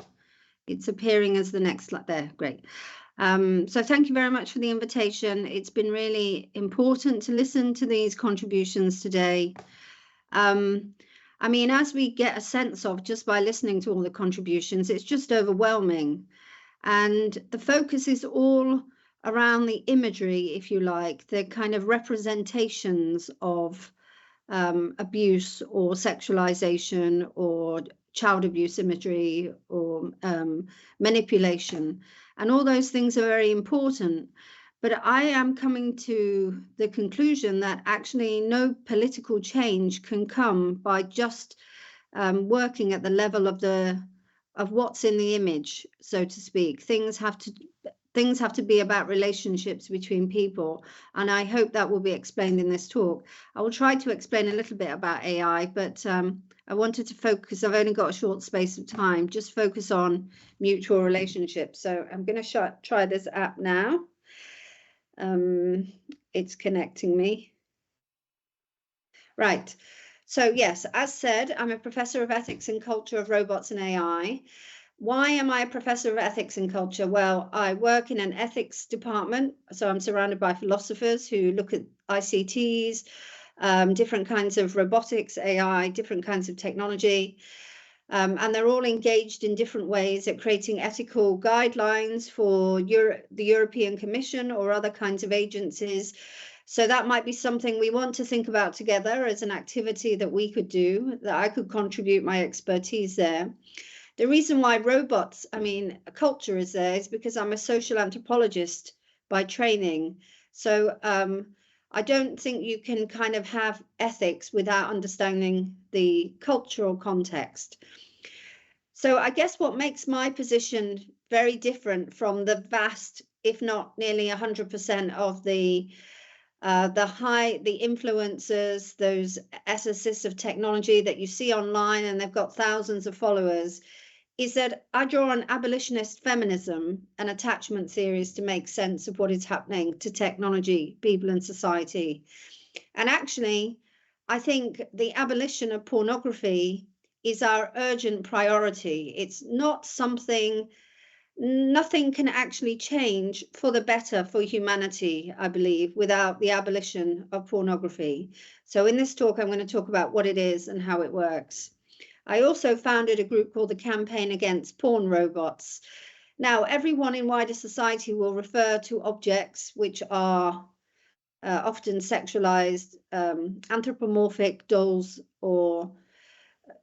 It's appearing as the next slide there, great. So thank you very much for the invitation. It's been really important to listen to these contributions today. I mean, as we get a sense of just by listening to all the contributions, it's just overwhelming. And the focus is all around the imagery, if you like, the kind of representations of abuse or sexualization or child abuse imagery or manipulation. And all those things are very important. But I am coming to the conclusion that actually no political change can come by just working at the level of what's in the image, so to speak. Things have to be about relationships between people, and I hope that will be explained in this talk. I will try to explain a little bit about AI, but I wanted to focus, I've only got a short space of time, just focus on mutual relationships. So I'm going to try this app now. It's connecting me. Right. So yes, as said, I'm a professor of ethics and culture of robots and AI. Why am I a professor of ethics and culture? Well, I work in an ethics department, so I'm surrounded by philosophers who look at ICTs, different kinds of robotics, AI, different kinds of technology. And they're all engaged in different ways at creating ethical guidelines for the European Commission or other kinds of agencies. So that might be something we want to think about together as an activity that we could do, that I could contribute my expertise there. The reason why culture is there is because I'm a social anthropologist by training. So I don't think you can kind of have ethics without understanding the cultural context. So I guess what makes my position very different from the vast, if not nearly 100% of the influencers, those ethicists of technology that you see online and they've got thousands of followers, is that I draw on abolitionist feminism and attachment theories to make sense of what is happening to technology, people and society. And actually, I think the abolition of pornography is our urgent priority. It's not something, nothing can actually change for the better for humanity, I believe, without the abolition of pornography. So in this talk, I'm going to talk about what it is and how it works. I also founded a group called the Campaign Against Porn Robots. Now, everyone in wider society will refer to objects which are often sexualized, anthropomorphic dolls or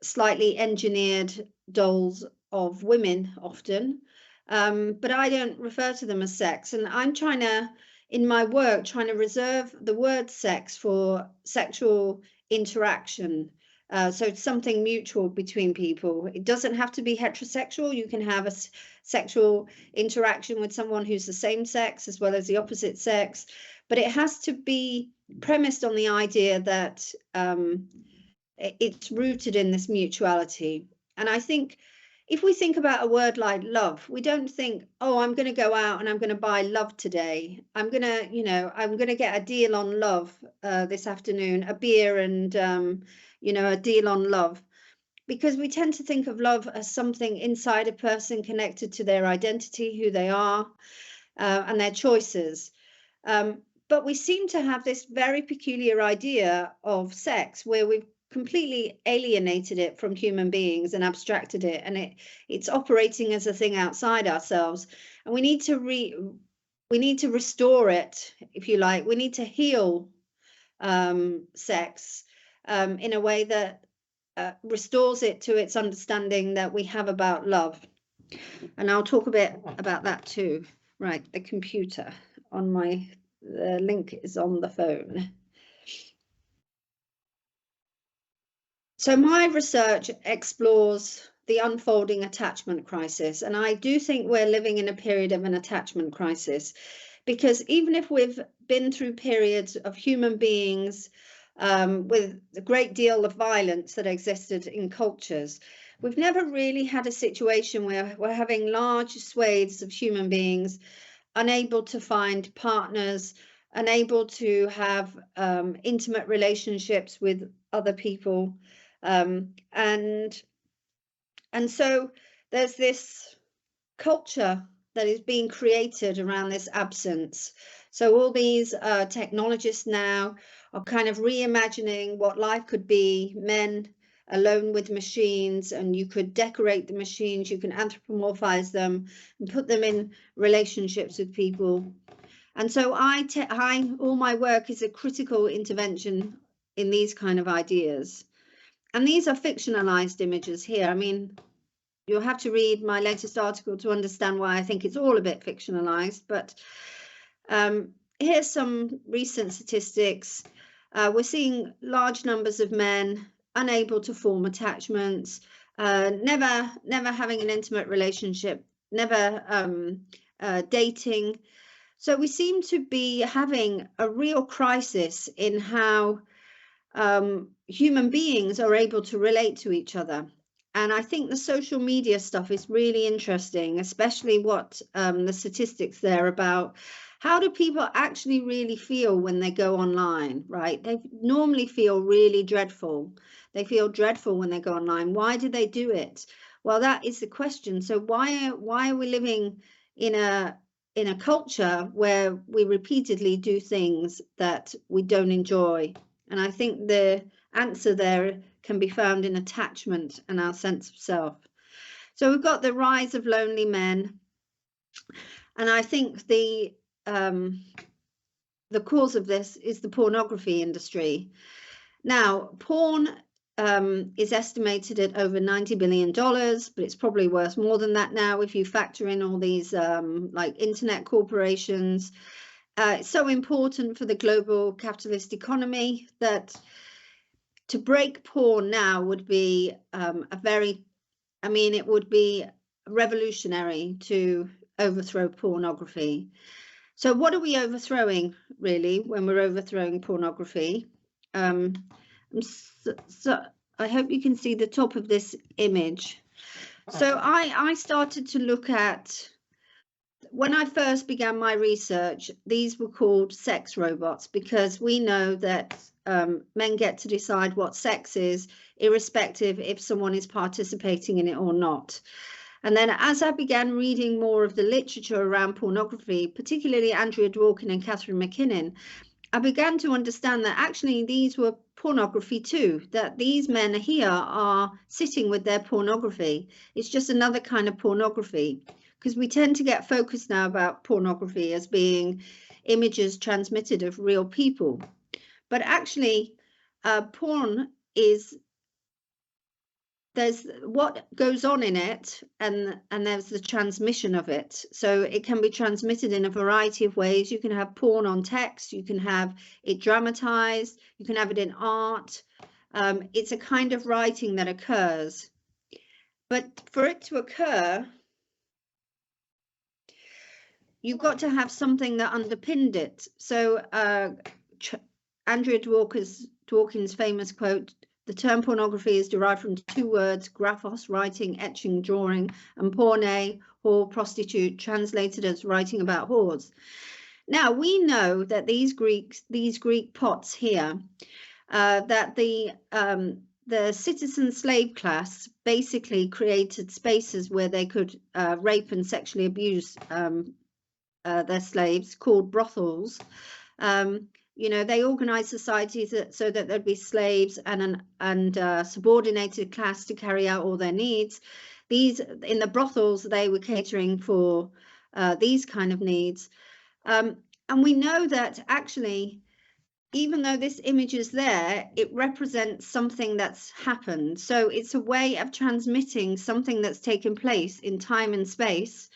slightly engineered dolls of women often. But I don't refer to them as sex. And I'm in my work, trying to reserve the word sex for sexual interaction. So it's something mutual between people. It doesn't have to be heterosexual. You can have a sexual interaction with someone who's the same sex as well as the opposite sex, but it has to be premised on the idea that it's rooted in this mutuality. And I think if we think about a word like love, we don't think, oh, I'm going to go out and I'm going to buy love today. I'm going to get a deal on love this afternoon, a beer and, a deal on love. Because we tend to think of love as something inside a person connected to their identity, who they are, and their choices. But we seem to have this very peculiar idea of sex where we've completely alienated it from human beings and abstracted it, and it's operating as a thing outside ourselves. And we need to restore it, if you like. We need to heal sex in a way that restores it to its understanding that we have about love. And I'll talk a bit about that too. Right, the computer on the link is on the phone. So my research explores the unfolding attachment crisis, and I do think we're living in a period of an attachment crisis, because even if we've been through periods of human beings with a great deal of violence that existed in cultures, we've never really had a situation where we're having large swathes of human beings unable to find partners, unable to have intimate relationships with other people. And so there's this culture that is being created around this absence. So all these technologists now are kind of reimagining what life could be, men alone with machines, and you could decorate the machines, you can anthropomorphize them and put them in relationships with people. And so all my work is a critical intervention in these kind of ideas. And these are fictionalized images here. I mean, you'll have to read my latest article to understand why I think it's all a bit fictionalized. But here's some recent statistics. We're seeing large numbers of men unable to form attachments, never having an intimate relationship, never dating. So we seem to be having a real crisis in how human beings are able to relate to each other. And I think the social media stuff is really interesting, especially what the statistics there about how do people actually really feel when they go online, right? They normally feel really dreadful. They feel dreadful when they go online. Why do they do it? Well, that is the question. So why are we living in a culture where we repeatedly do things that we don't enjoy? And I think the answer there can be found in attachment and our sense of self. So we've got the rise of lonely men. And I think the cause of this is the pornography industry. Now, porn is estimated at over $90 billion, but it's probably worth more than that now if you factor in all these like internet corporations. It's so important for the global capitalist economy that to break porn now would be it would be revolutionary to overthrow pornography. So what are we overthrowing really when we're overthrowing pornography? So I hope you can see the top of this image. So I started to look at, when I first began my research, these were called sex robots because we know that men get to decide what sex is, irrespective if someone is participating in it or not. And then as I began reading more of the literature around pornography, particularly Andrea Dworkin and Catherine McKinnon, I began to understand that actually these were pornography too, that these men here are sitting with their pornography. It's just another kind of pornography, because we tend to get focused now about pornography as being images transmitted of real people. But actually, porn is, there's what goes on in it, and there's the transmission of it. So it can be transmitted in a variety of ways. You can have porn on text, you can have it dramatized, you can have it in art. It's a kind of writing that occurs. But for it to occur, you've got to have something that underpinned it. So Andrea Dworkin's famous quote, "The term pornography is derived from two words, graphos, writing, etching, drawing, and porne, whore, prostitute, translated as writing about whores." Now, we know that these Greek pots here, that the citizen slave class basically created spaces where they could rape and sexually abuse their slaves, called brothels. They organized societies so that there'd be slaves and a subordinated class to carry out all their needs. These, in the brothels, they were catering for these kind of needs. And we know that actually, even though this image is there, it represents something that's happened. So it's a way of transmitting something that's taken place in time and space.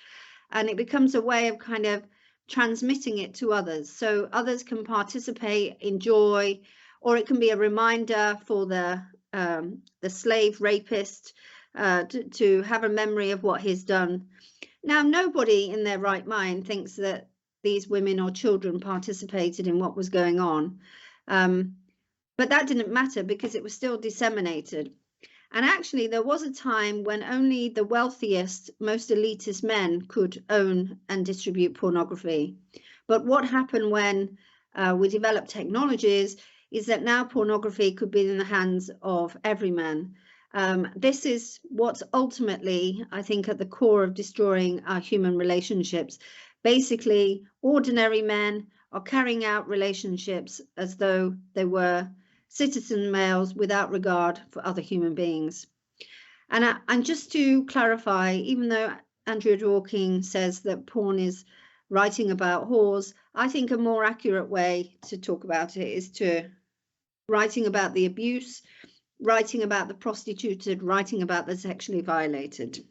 And it becomes a way of kind of transmitting it to others, so others can participate, enjoy, or it can be a reminder for the slave rapist to have a memory of what he's done. Now, nobody in their right mind thinks that these women or children participated in what was going on, but that didn't matter because it was still disseminated. And actually, there was a time when only the wealthiest, most elitist men could own and distribute pornography. But what happened when we developed technologies is that now pornography could be in the hands of every man. This is what's ultimately, I think, at the core of destroying our human relationships. Basically, ordinary men are carrying out relationships as though they were citizen males without regard for other human beings. And just to clarify, even though Andrea Dworkin says that porn is writing about whores, I think a more accurate way to talk about it is to writing about the abuse, writing about the prostituted, writing about the sexually violated.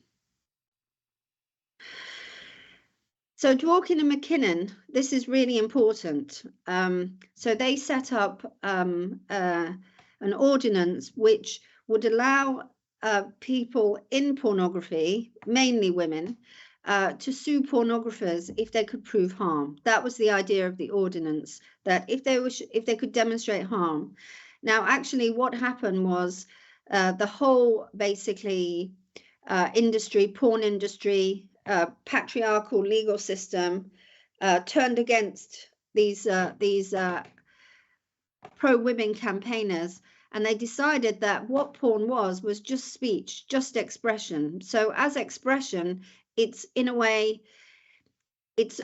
So Dworkin and McKinnon, this is really important. So they set up an ordinance which would allow people in pornography, mainly women, to sue pornographers if they could prove harm. That was the idea of the ordinance, that if they could demonstrate harm. Now, actually, what happened was the whole basically porn industry, patriarchal legal system turned against these pro-women campaigners, and they decided that what porn was just speech, just expression. So as expression, it's in a way, it's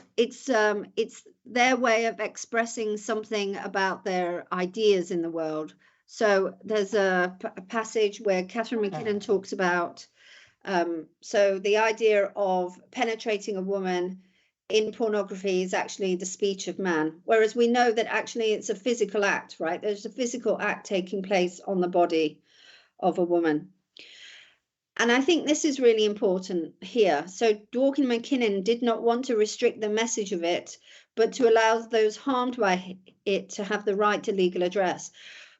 their way of expressing something about their ideas in the world. So there's a passage where Catherine McKinnon talks about so the idea of penetrating a woman in pornography is actually the speech of man, whereas we know that actually it's a physical act, right? There's a physical act taking place on the body of a woman. And I think this is really important here. So Dworkin McKinnon did not want to restrict the message of it, but to allow those harmed by it to have the right to legal redress.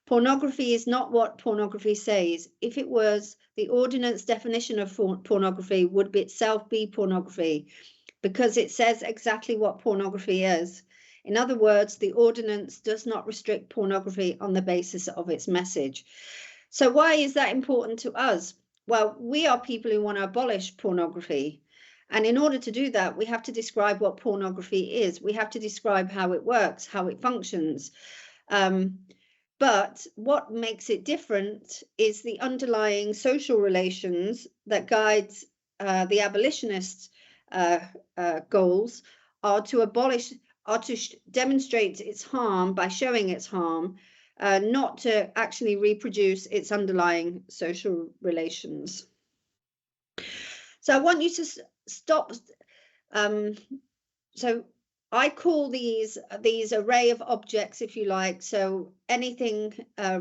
Pornography is not what pornography says. If it was, the ordinance definition of pornography would itself be pornography, because it says exactly what pornography is. In other words, the ordinance does not restrict pornography on the basis of its message. So why is that important to us? Well, we are people who want to abolish pornography. And in order to do that, we have to describe what pornography is. We have to describe how it works, how it functions. But what makes it different is the underlying social relations that guides the abolitionists' goals are to demonstrate its harm by showing its harm, not to actually reproduce its underlying social relations. So I want you to stop. So I call these array of objects, if you like. So anything,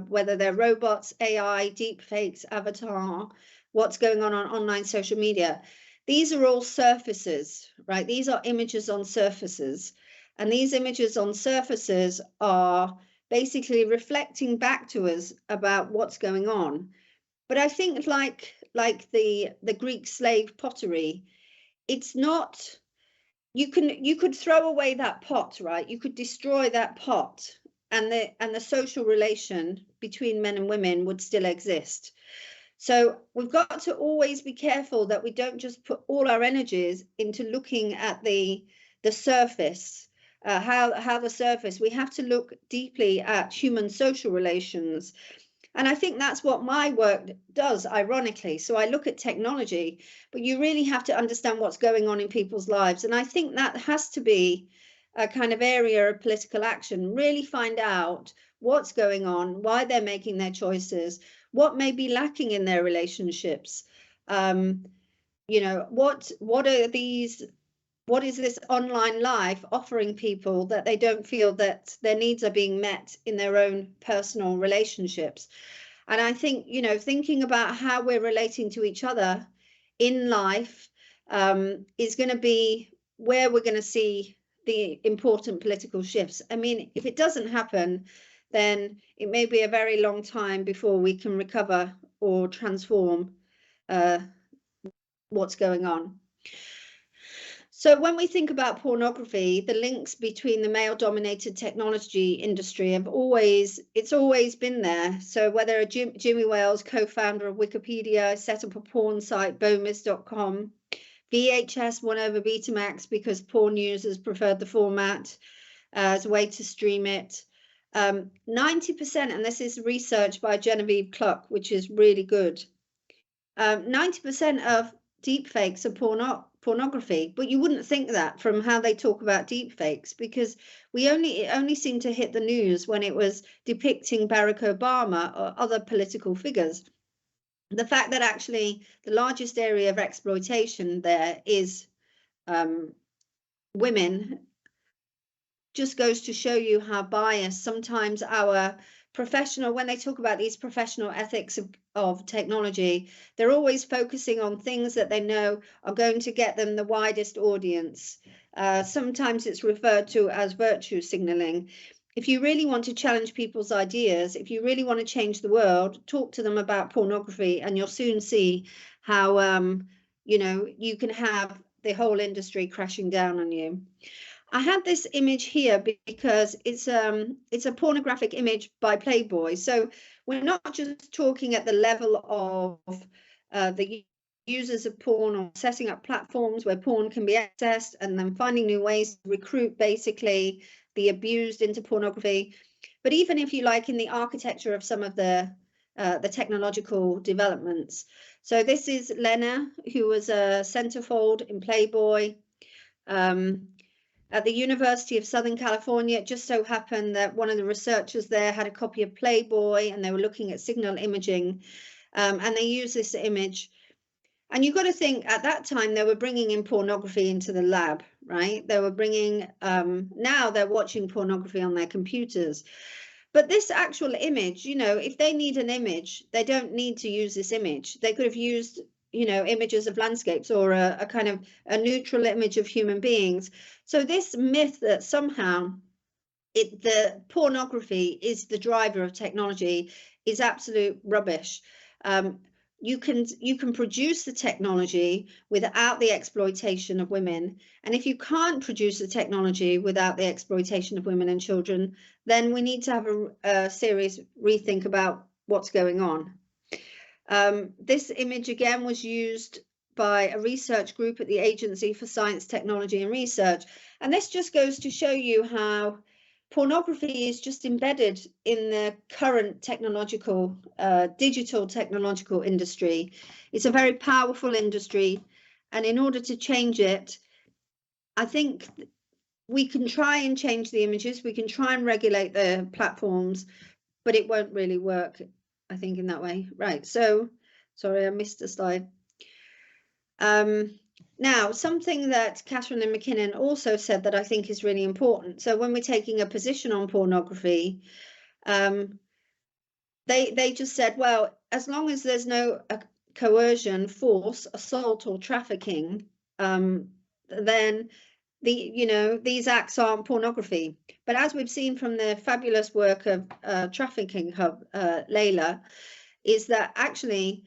whether they're robots, AI, deepfakes, avatar, what's going on online social media. These are all surfaces, right? These are images on surfaces. And these images on surfaces are basically reflecting back to us about what's going on. But I think like the Greek slave pottery, it's not, you could throw away that pot, right? You could destroy that pot, and the social relation between men and women would still exist. So we've got to always be careful that we don't just put all our energies into looking at the surface, how the surface. We have to look deeply at human social relations. And I think that's what my work does, ironically. So I look at technology, but you really have to understand what's going on in people's lives. And I think that has to be a kind of area of political action. Really find out what's going on, why they're making their choices, what may be lacking in their relationships. You know, what is this online life offering people that they don't feel that their needs are being met in their own personal relationships? And I think, you know, thinking about how we're relating to each other in life is going to be where we're going to see the important political shifts. I mean, if it doesn't happen, then it may be a very long time before we can recover or transform what's going on. So when we think about pornography, the links between the male-dominated technology industry it's always been there. So whether Jimmy Wales, co-founder of Wikipedia, set up a porn site, bomis.com, VHS won over Betamax because porn users preferred the format as a way to stream it. 90%, and this is research by Genevieve Cluck, which is really good. 90% of deepfakes are pornography, but you wouldn't think that from how they talk about deepfakes, because it only seemed to hit the news when it was depicting Barack Obama or other political figures. The fact that actually the largest area of exploitation there is women just goes to show you how biased sometimes our professional, when they talk about these professional ethics of technology, they're always focusing on things that they know are going to get them the widest audience. Sometimes it's referred to as virtue signaling. If you really want to challenge people's ideas, if you really want to change the world, talk to them about pornography, and you'll soon see how you can have the whole industry crashing down on you. I had this image here because it's a pornographic image by Playboy. So we're not just talking at the level of the users of porn or setting up platforms where porn can be accessed and then finding new ways to recruit basically the abused into pornography. But even if you like in the architecture of some of the technological developments. So this is Lena, who was a centerfold in Playboy. At the University of Southern California, it just so happened that one of the researchers there had a copy of Playboy and they were looking at signal imaging, and they used this image. And you've got to think at that time they were bringing in pornography into the lab, right? They were bringing, now they're watching pornography on their computers. But this actual image, if they need an image, they don't need to use this image. They could have used images of landscapes or a kind of a neutral image of human beings. So this myth that somehow the pornography is the driver of technology is absolute rubbish. You can produce the technology without the exploitation of women. And if you can't produce the technology without the exploitation of women and children, then we need to have a serious rethink about what's going on. This image again was used by a research group at the Agency for Science, Technology and Research. And this just goes to show you how pornography is just embedded in the current technological, digital technological industry. It's a very powerful industry. And in order to change it, I think we can try and change the images. We can try and regulate the platforms, but it won't really work, I think, in that way. Right. So, sorry, I missed a slide. Now, something that Catherine and McKinnon also said that I think is really important. So when we're taking a position on pornography, they just said, well, as long as there's no coercion, force, assault or trafficking, then these acts aren't pornography. But as we've seen from the fabulous work of Trafficking Hub, Layla, is that actually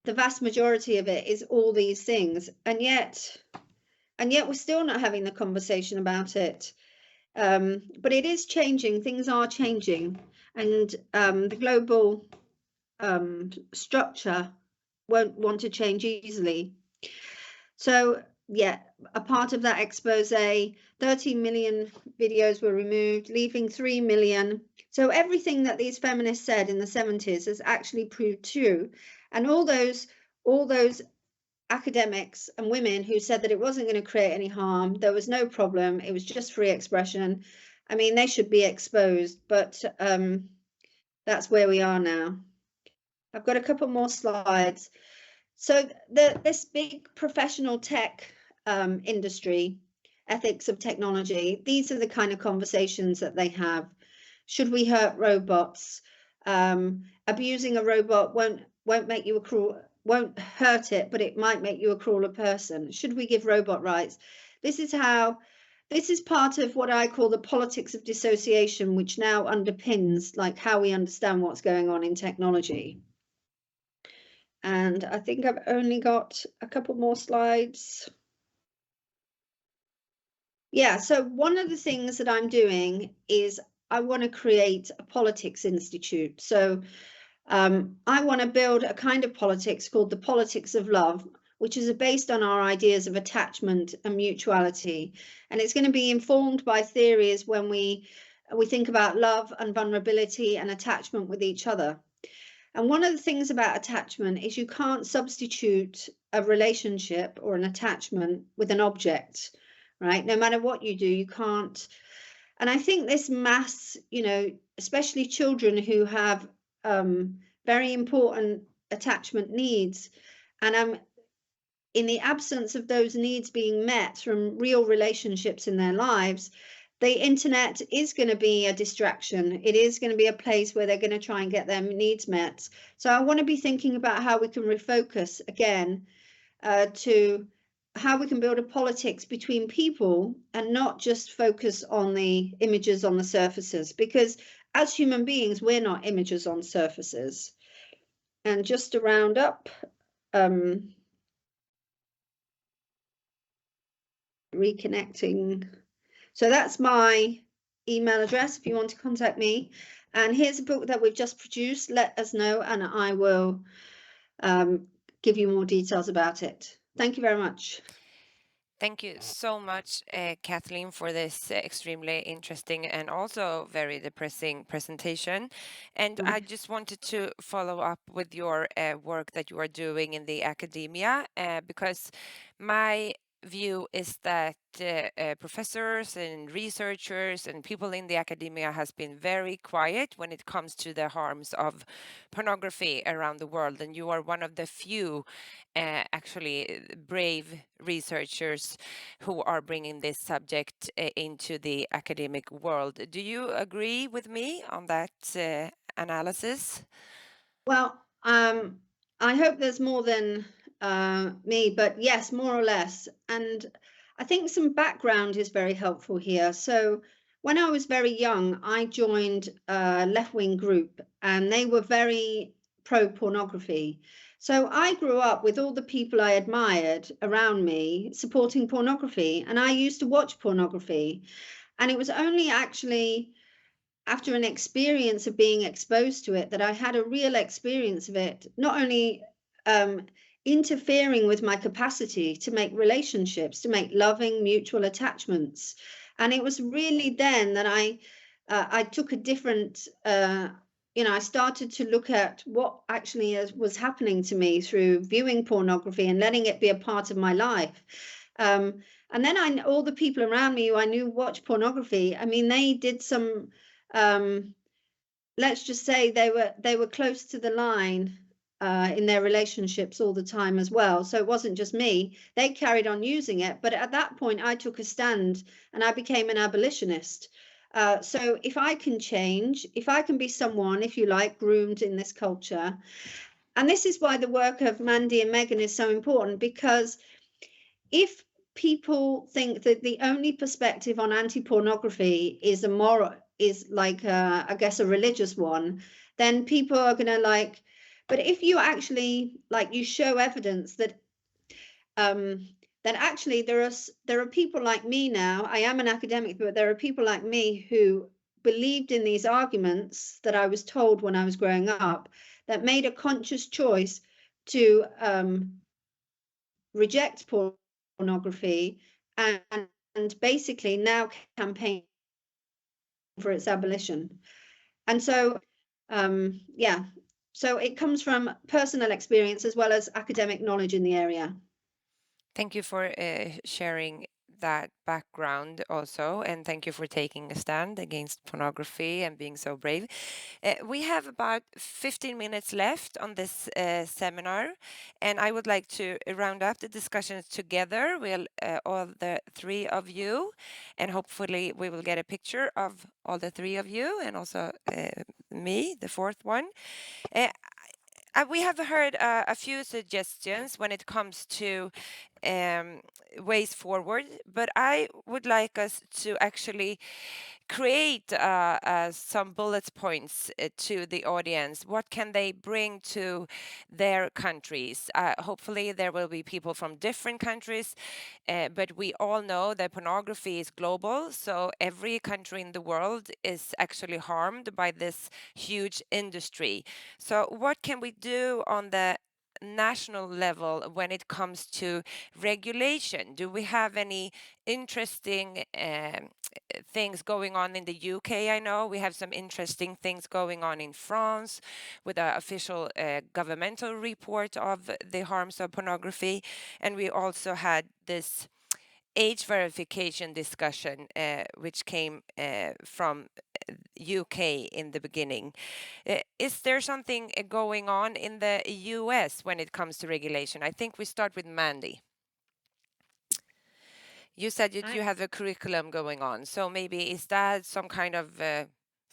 the vast majority of it is all these things, and yet we're still not having the conversation about it. But it is changing. Things are changing, and the global structure won't want to change easily. So yeah, a part of that expose, 13 million videos were removed, leaving 3 million. So everything that these feminists said in the 70s has actually proved true. And all those academics and women who said that it wasn't going to create any harm, there was no problem, it was just free expression, I mean, they should be exposed. But that's where we are now. I've got a couple more slides. So this big professional tech industry, ethics of technology, these are the kind of conversations that they have. Should we hurt robots? Abusing a robot won't make you won't hurt it, but it might make you a crueler person. Should we give robot rights? This is part of what I call the politics of dissociation, which now underpins like how we understand what's going on in technology. And I think I've only got a couple more slides. Yeah, so one of the things that I'm doing is I want to create a politics institute. So I want to build a kind of politics called the politics of love, which is based on our ideas of attachment and mutuality. And it's going to be informed by theories when we think about love and vulnerability and attachment with each other. And one of the things about attachment is you can't substitute a relationship or an attachment with an object, right? No matter what you do, you can't. And I think this mass, especially children who have very important attachment needs, and in the absence of those needs being met from real relationships in their lives, the internet is going to be a distraction. It is going to be a place where they're going to try and get their needs met. So I want to be thinking about how we can refocus again to how we can build a politics between people and not just focus on the images on the surfaces, because as human beings, we're not images on surfaces. And just to round up, reconnecting. So that's my email address if you want to contact me. And here's a book that we've just produced. Let us know and I will give you more details about it. Thank you very much. Thank you so much, Kathleen, for this extremely interesting and also very depressing presentation. And I just wanted to follow up with your work that you are doing in the academia, because my view is that professors and researchers and people in the academia has been very quiet when it comes to the harms of pornography around the world, and you are one of the few actually brave researchers who are bringing this subject into the academic world. Do you agree with me on that analysis? Well, I hope there's more than me, but yes, more or less. And I think some background is very helpful here. So when I was very young, I joined a left-wing group and they were very pro-pornography. So I grew up with all the people I admired around me supporting pornography, and I used to watch pornography. And it was only actually after an experience of being exposed to it that I had a real experience of it, not only interfering with my capacity to make relationships, to make loving mutual attachments. And it was really then that I took a different, I started to look at what actually was happening to me through viewing pornography and letting it be a part of my life. And then all the people around me who I knew watched pornography, I mean, they did some let's just say they were close to the line in their relationships all the time as well. So it wasn't just me. They carried on using it. But at that point, I took a stand and I became an abolitionist. So if I can change, if I can be someone, if you like, groomed in this culture, and this is why the work of Mandy and Meghan is so important, because if people think that the only perspective on anti-pornography is like I guess a religious one, then people are going to like. But if you actually you show evidence that actually there are people like me now. I am an academic, but there are people like me who believed in these arguments that I was told when I was growing up, that made a conscious choice to reject pornography and basically now campaign for its abolition. And so, so it comes from personal experience as well as academic knowledge in the area. Thank you for sharing that background also, and thank you for taking a stand against pornography and being so brave. We have about 15 minutes left on this seminar, and I would like to round up the discussions together. We'll all the three of you, and hopefully we will get a picture of all the three of you, and also me, the fourth one. We have heard a few suggestions when it comes to ways forward, but I would like us to actually create some bullet points to the audience. What can they bring to their countries? Hopefully, there will be people from different countries, but we all know that pornography is global. So every country in the world is actually harmed by this huge industry. So, what can we do on the national level when it comes to regulation? Do we have any interesting things going on in the UK? I know we have some interesting things going on in France with an official governmental report of the harms of pornography. And we also had this age verification discussion, which came from UK in the beginning. Is there something going on in the US when it comes to regulation? I think we start with Mandy. You said that you have a curriculum going on, so maybe is that some kind of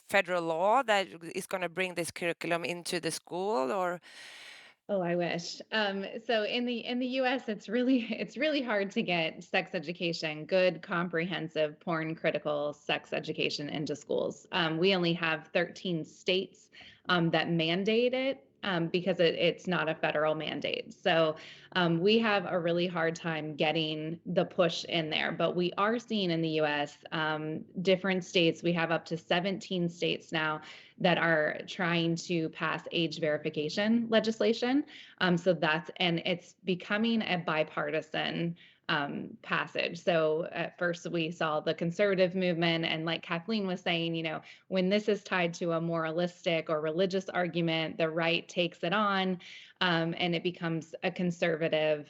federal law that is going to bring this curriculum into the school, or? Oh, I wish. So in the US, it's really hard to get sex education, good, comprehensive, porn critical sex education into schools. We only have 13 states that mandate it. Because it's not a federal mandate. So we have a really hard time getting the push in there. But we are seeing in the US, different states, we have up to 17 states now that are trying to pass age verification legislation. And it's becoming a bipartisan passage. So at first we saw the conservative movement, and like Kathleen was saying, when this is tied to a moralistic or religious argument, the right takes it on, and it becomes a conservative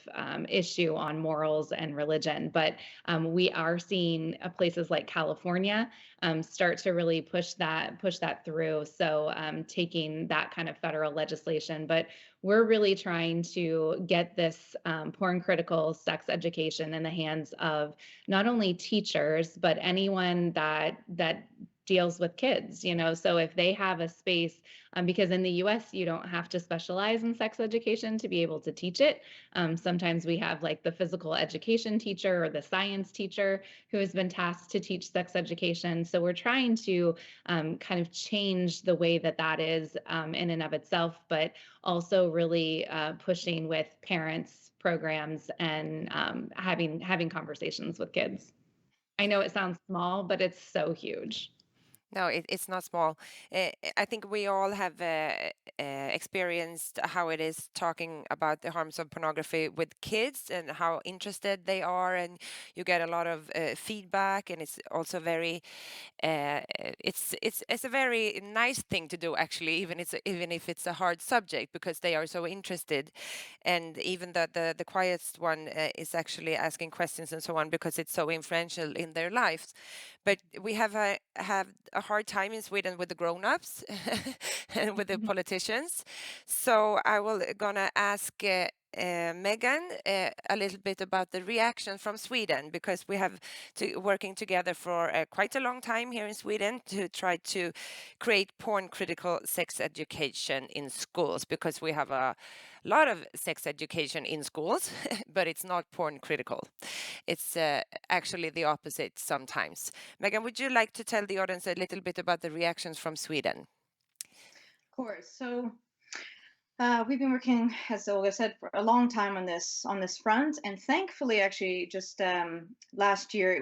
issue on morals and religion. But we are seeing places like California start to really push that through. So taking that kind of federal legislation, but we're really trying to get this porn critical sex education in the hands of not only teachers, but anyone that deals with kids, so if they have a space, because in the US, you don't have to specialize in sex education to be able to teach it. Sometimes we have like the physical education teacher or the science teacher who has been tasked to teach sex education. So we're trying to kind of change the way that is in and of itself, but also really pushing with parents programs and having conversations with kids. I know it sounds small, but it's so huge. No, it's not small. I think we all have experienced how it is talking about the harms of pornography with kids and how interested they are, and you get a lot of feedback, and it's also very it's a very nice thing to do, actually, even if it's a hard subject, because they are so interested, and even the quietest one is actually asking questions and so on because it's so influential in their lives. But we have a hard time in Sweden with the grown-ups and with the politicians. So I will gonna ask Meghan a little bit about the reaction from Sweden, because we have working together for quite a long time here in Sweden to try to create porn critical sex education in schools, because we have a lot of sex education in schools, but it's not porn critical. It's actually the opposite sometimes. Meghan, would you like to tell the audience a little bit about the reactions from Sweden? Of course. So we've been working, as Olga said, for a long time on this front, and thankfully, actually, just last year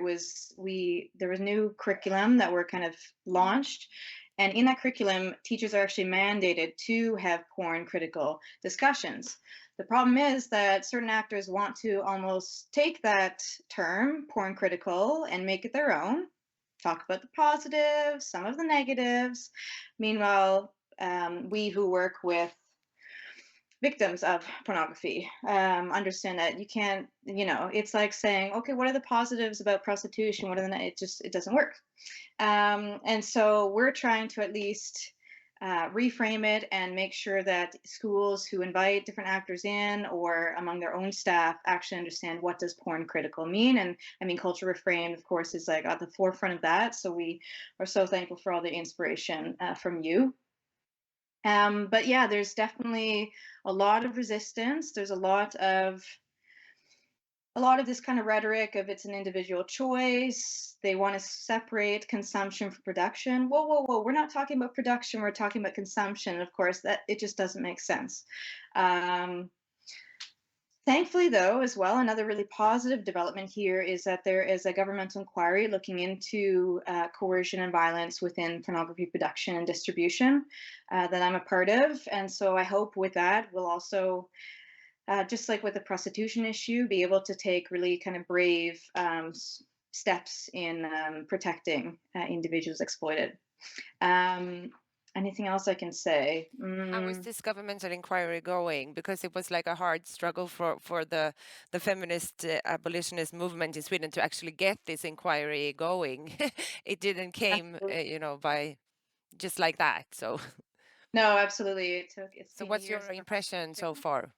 there was new curriculum that were kind of launched, and in that curriculum, teachers are actually mandated to have porn critical discussions. The problem is that certain actors want to almost take that term, porn critical, and make it their own. Talk about the positives, some of the negatives. Meanwhile, we who work with victims of pornography understand that you can't, it's like saying, okay, what are the positives about prostitution? What are it doesn't work. And so we're trying to at least reframe it and make sure that schools who invite different actors in or among their own staff actually understand what does porn critical mean. And I mean, Culture Reframed, of course, is like at the forefront of that. So we are so thankful for all the inspiration from you. But yeah, there's definitely a lot of resistance. There's a lot of a lot of this kind of rhetoric of it's an individual choice. They want to separate consumption from production. Whoa, whoa, whoa! We're not talking about production. We're talking about consumption. Of course, that it just doesn't make sense. Thankfully, though, as well, another really positive development here is that there is a governmental inquiry looking into coercion and violence within pornography production and distribution that I'm a part of. And so I hope with that we'll also, just like with the prostitution issue, be able to take really kind of brave steps in protecting individuals exploited. Anything else I can say? How is this governmental inquiry going? Because it was like a hard struggle for the feminist abolitionist movement in Sweden to actually get this inquiry going. It didn't came, by just like that. So, No, absolutely. It's so been what's your years. impression so far?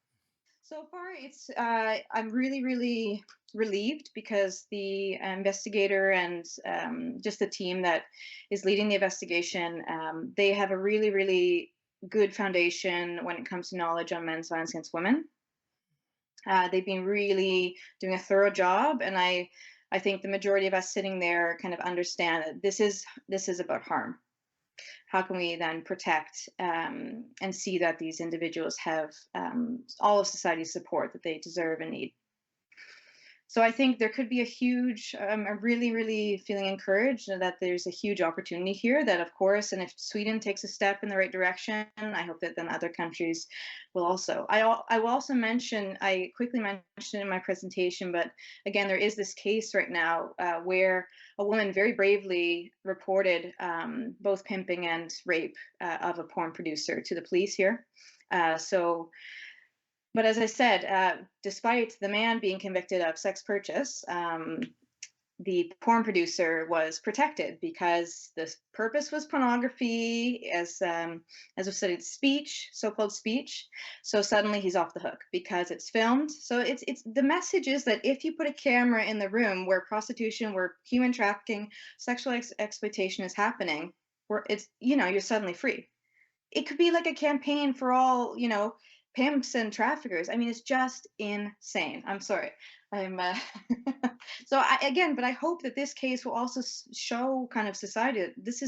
So far, it's I'm really, really relieved because the investigator and just the team that is leading the investigation, they have a really, really good foundation when it comes to knowledge on men's violence against women. They've been really doing a thorough job, and I think the majority of us sitting there kind of understand that this is about harm. How can we then protect and see that these individuals have all of society's support that they deserve and need? So I think there could be a huge, I'm really, really feeling encouraged that there's a huge opportunity here that, of course, and if Sweden takes a step in the right direction, I hope that then other countries will also. I will also mention, I quickly mentioned in my presentation, but again, there is this case right now where a woman very bravely reported both pimping and rape of a porn producer to the police here. But as I said, despite the man being convicted of sex purchase, the porn producer was protected because the purpose was pornography, as was studied, speech, so-called speech. So suddenly he's off the hook because it's filmed. So it's the message is that if you put a camera in the room where prostitution, where human trafficking, sexual exploitation is happening, where it's you're suddenly free. It could be like a campaign for all pimps and traffickers. I mean, it's just insane. I'm sorry. I'm but I hope that this case will also show kind of society that this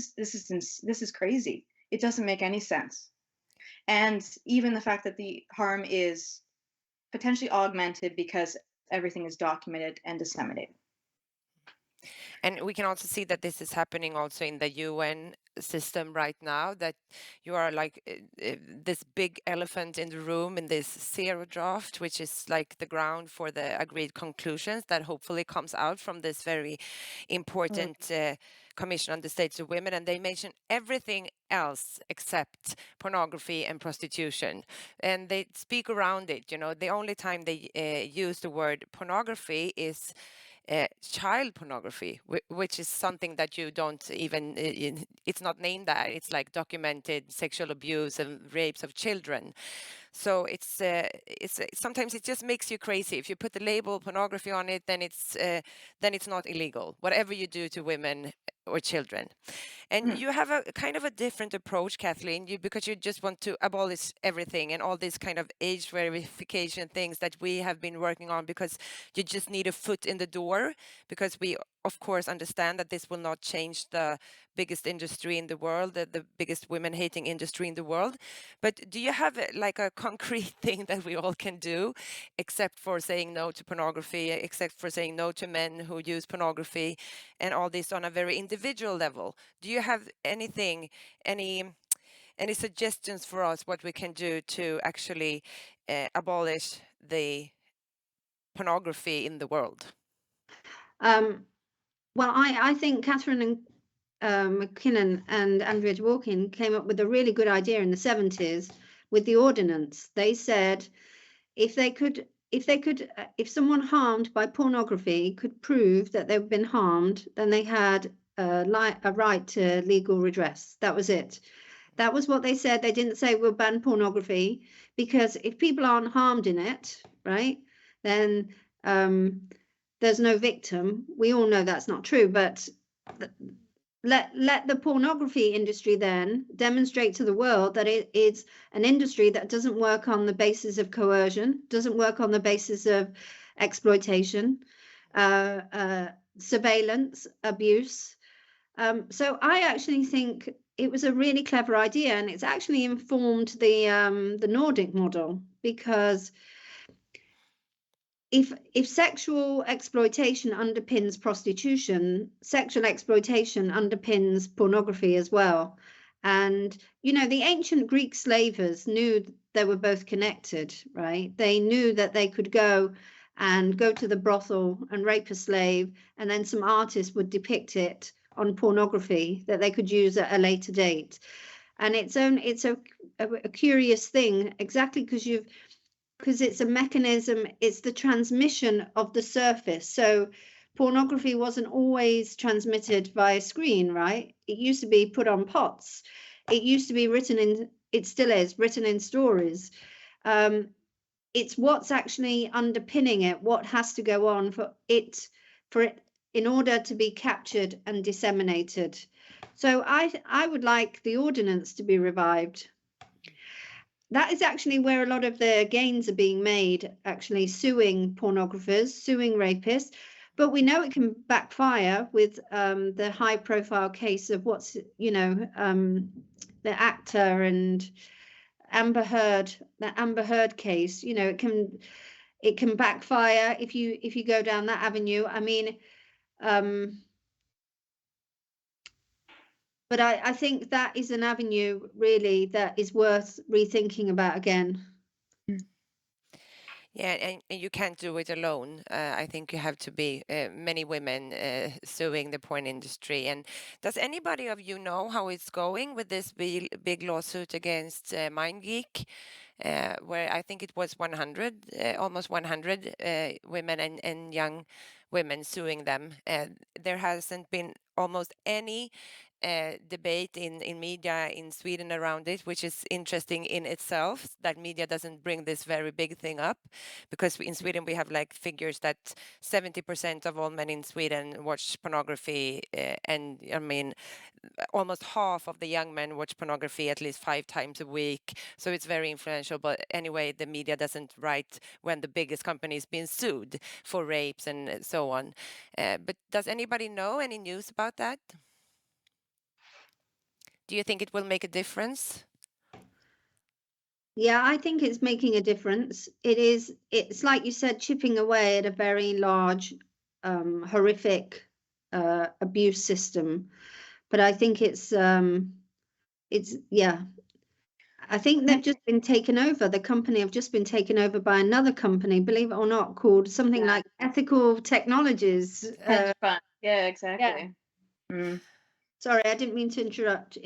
is crazy. It doesn't make any sense. And even the fact that the harm is potentially augmented because everything is documented and disseminated. And we can also see that this is happening also in the UN system right now, that you are like this big elephant in the room in this zero draft, which is like the ground for the agreed conclusions that hopefully comes out from this very important Commission on the Status of Women. And they mention everything else except pornography and prostitution, and they speak around it. The only time they use the word pornography is child pornography, which is something that you don't even, it's not named that. It's like documented sexual abuse and rapes of children. So it's sometimes it just makes you crazy. If you put the label pornography on it, then it's not illegal, whatever you do to women or children. And you have a kind of a different approach, Kathleen, because you just want to abolish everything and all these kind of age verification things that we have been working on, because you just need a foot in the door, because we of course understand that this will not change the biggest industry in the world, the biggest women hating industry in the world. But do you have like a concrete thing that we all can do, except for saying no to pornography, except for saying no to men who use pornography, and all this on a very individual level? Do you have anything, any suggestions for us what we can do to actually abolish the pornography in the world? Well, I think Catherine and McKinnon and Andrea Dworkin came up with a really good idea in the 70s with the ordinance. They said if someone harmed by pornography could prove that they've been harmed, then they had a right to legal redress. That was it. That was what they said. They didn't say we'll ban pornography, because if people aren't harmed in it, right, then there's no victim. We all know that's not true, but let the pornography industry then demonstrate to the world that it is an industry that doesn't work on the basis of coercion, doesn't work on the basis of exploitation, surveillance, abuse. So I actually think it was a really clever idea, and it's actually informed the Nordic model, because if sexual exploitation underpins prostitution, sexual exploitation underpins pornography as well. And, you know, the ancient Greek slavers knew they were both connected, right? They knew that they could go to the brothel and rape a slave, and then some artist would depict it on pornography that they could use at a later date. And it's a curious thing, exactly because it's a mechanism, it's the transmission of the surface. So pornography wasn't always transmitted via screen, right? It used to be put on pots. It used to be it still is, written in stories. It's what's actually underpinning it, what has to go on for it in order to be captured and disseminated. So I would like the ordinance to be revived. That is actually where a lot of the gains are being made, actually suing pornographers, suing rapists. But we know it can backfire with the high profile case of the actor and Amber Heard, the Amber Heard case. You know, it can backfire if you go down that avenue. I mean, but I think that is an avenue really that is worth rethinking about again. Yeah, and you can't do it alone. I think you have to be many women suing the porn industry. And does anybody of you know how it's going with this big lawsuit against MindGeek, where I think it was 100, almost 100 women and young women suing them? There hasn't been almost any debate in media in Sweden around it, which is interesting in itself, that media doesn't bring this very big thing up, because in Sweden we have like figures that 70% of all men in Sweden watch pornography, and I mean almost half of the young men watch pornography at least 5 times a week, so it's very influential. But anyway, the media doesn't write when the biggest company is being sued for rapes and so on. But does anybody know any news about that? Do you think it will make a difference? Yeah, I think it's making a difference. It's like you said, chipping away at a very large, horrific abuse system. But I think I think they've just been taken over. The company have just been taken over by another company, believe it or not, called something like Ethical Technologies. Hedge fund. Yeah, exactly. Yeah. Sorry, I didn't mean to interrupt.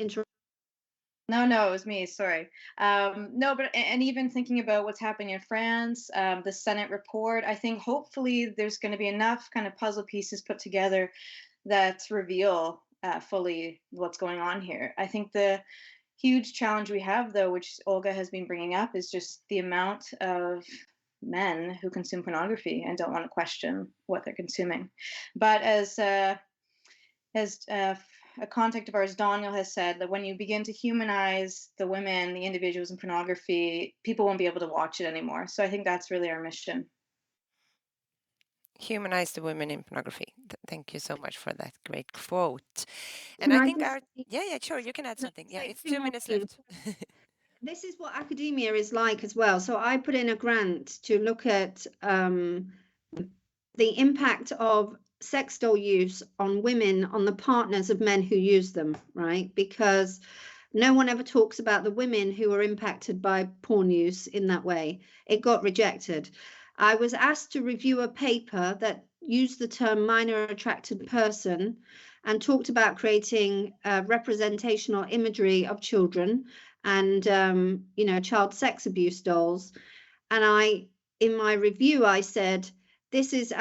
No, it was me. Sorry. No, but and even thinking about what's happening in France, the Senate report, I think hopefully there's going to be enough kind of puzzle pieces put together that reveal fully what's going on here. I think the huge challenge we have, though, which Olga has been bringing up, is just the amount of men who consume pornography and don't want to question what they're consuming. But as a contact of ours, Daniel, has said that when you begin to humanize the women, the individuals in pornography, people won't be able to watch it anymore. So I think that's really our mission. Humanize the women in pornography. Thank you so much for that great quote. And I think sure, you can add something. Yeah, it's 2 minutes left. This is what academia is like as well. So I put in a grant to look at the impact of sex doll use on women, on the partners of men who use them, right? Because no one ever talks about the women who are impacted by porn use in that way. It got rejected. I was asked to review a paper that used the term minor attracted person and talked about creating representational imagery of children and child sex abuse dolls. And in my review, I said, this is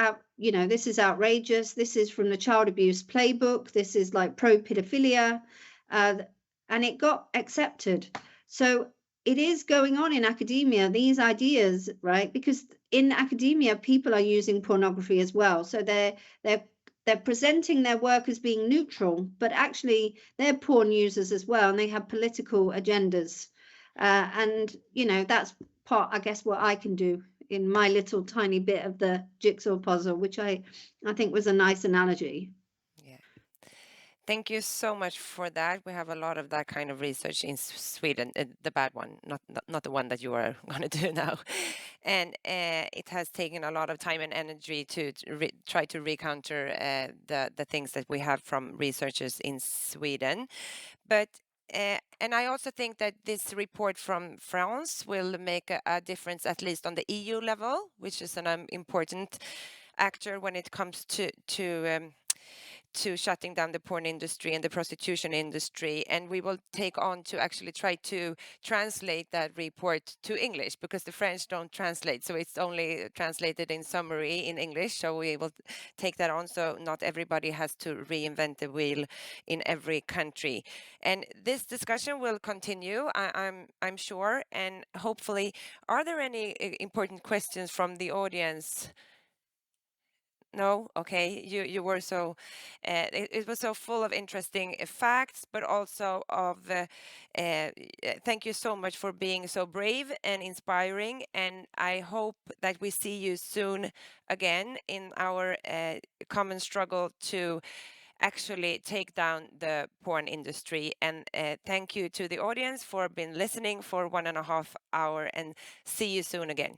outrageous. This is from the child abuse playbook. This is like pro-pedophilia, and it got accepted. So it is going on in academia, these ideas, right? Because in academia, people are using pornography as well. So they're presenting their work as being neutral, but actually they're porn users as well, and they have political agendas. And that's part, I guess, what I can do in my little tiny bit of the jigsaw puzzle, which I think was a nice analogy. Yeah. Thank you so much for that. We have a lot of that kind of research in Sweden, the bad one, not the one that you are going to do now. And it has taken a lot of time and energy to try to recounter the things that we have from researchers in Sweden. But and I also think that this report from France will make a difference, at least on the EU level, which is an important actor when it comes to shutting down the porn industry and the prostitution industry. And we will take on to actually try to translate that report to English, because the French don't translate. So it's only translated in summary in English. So we will take that on. So not everybody has to reinvent the wheel in every country. And this discussion will continue, I'm sure. And hopefully, are there any important questions from the audience? No, okay. You were so it was so full of interesting facts, but also of thank you so much for being so brave and inspiring. And I hope that we see you soon again in our common struggle to actually take down the porn industry. And thank you to the audience for being listening for 1.5 hours, and see you soon again.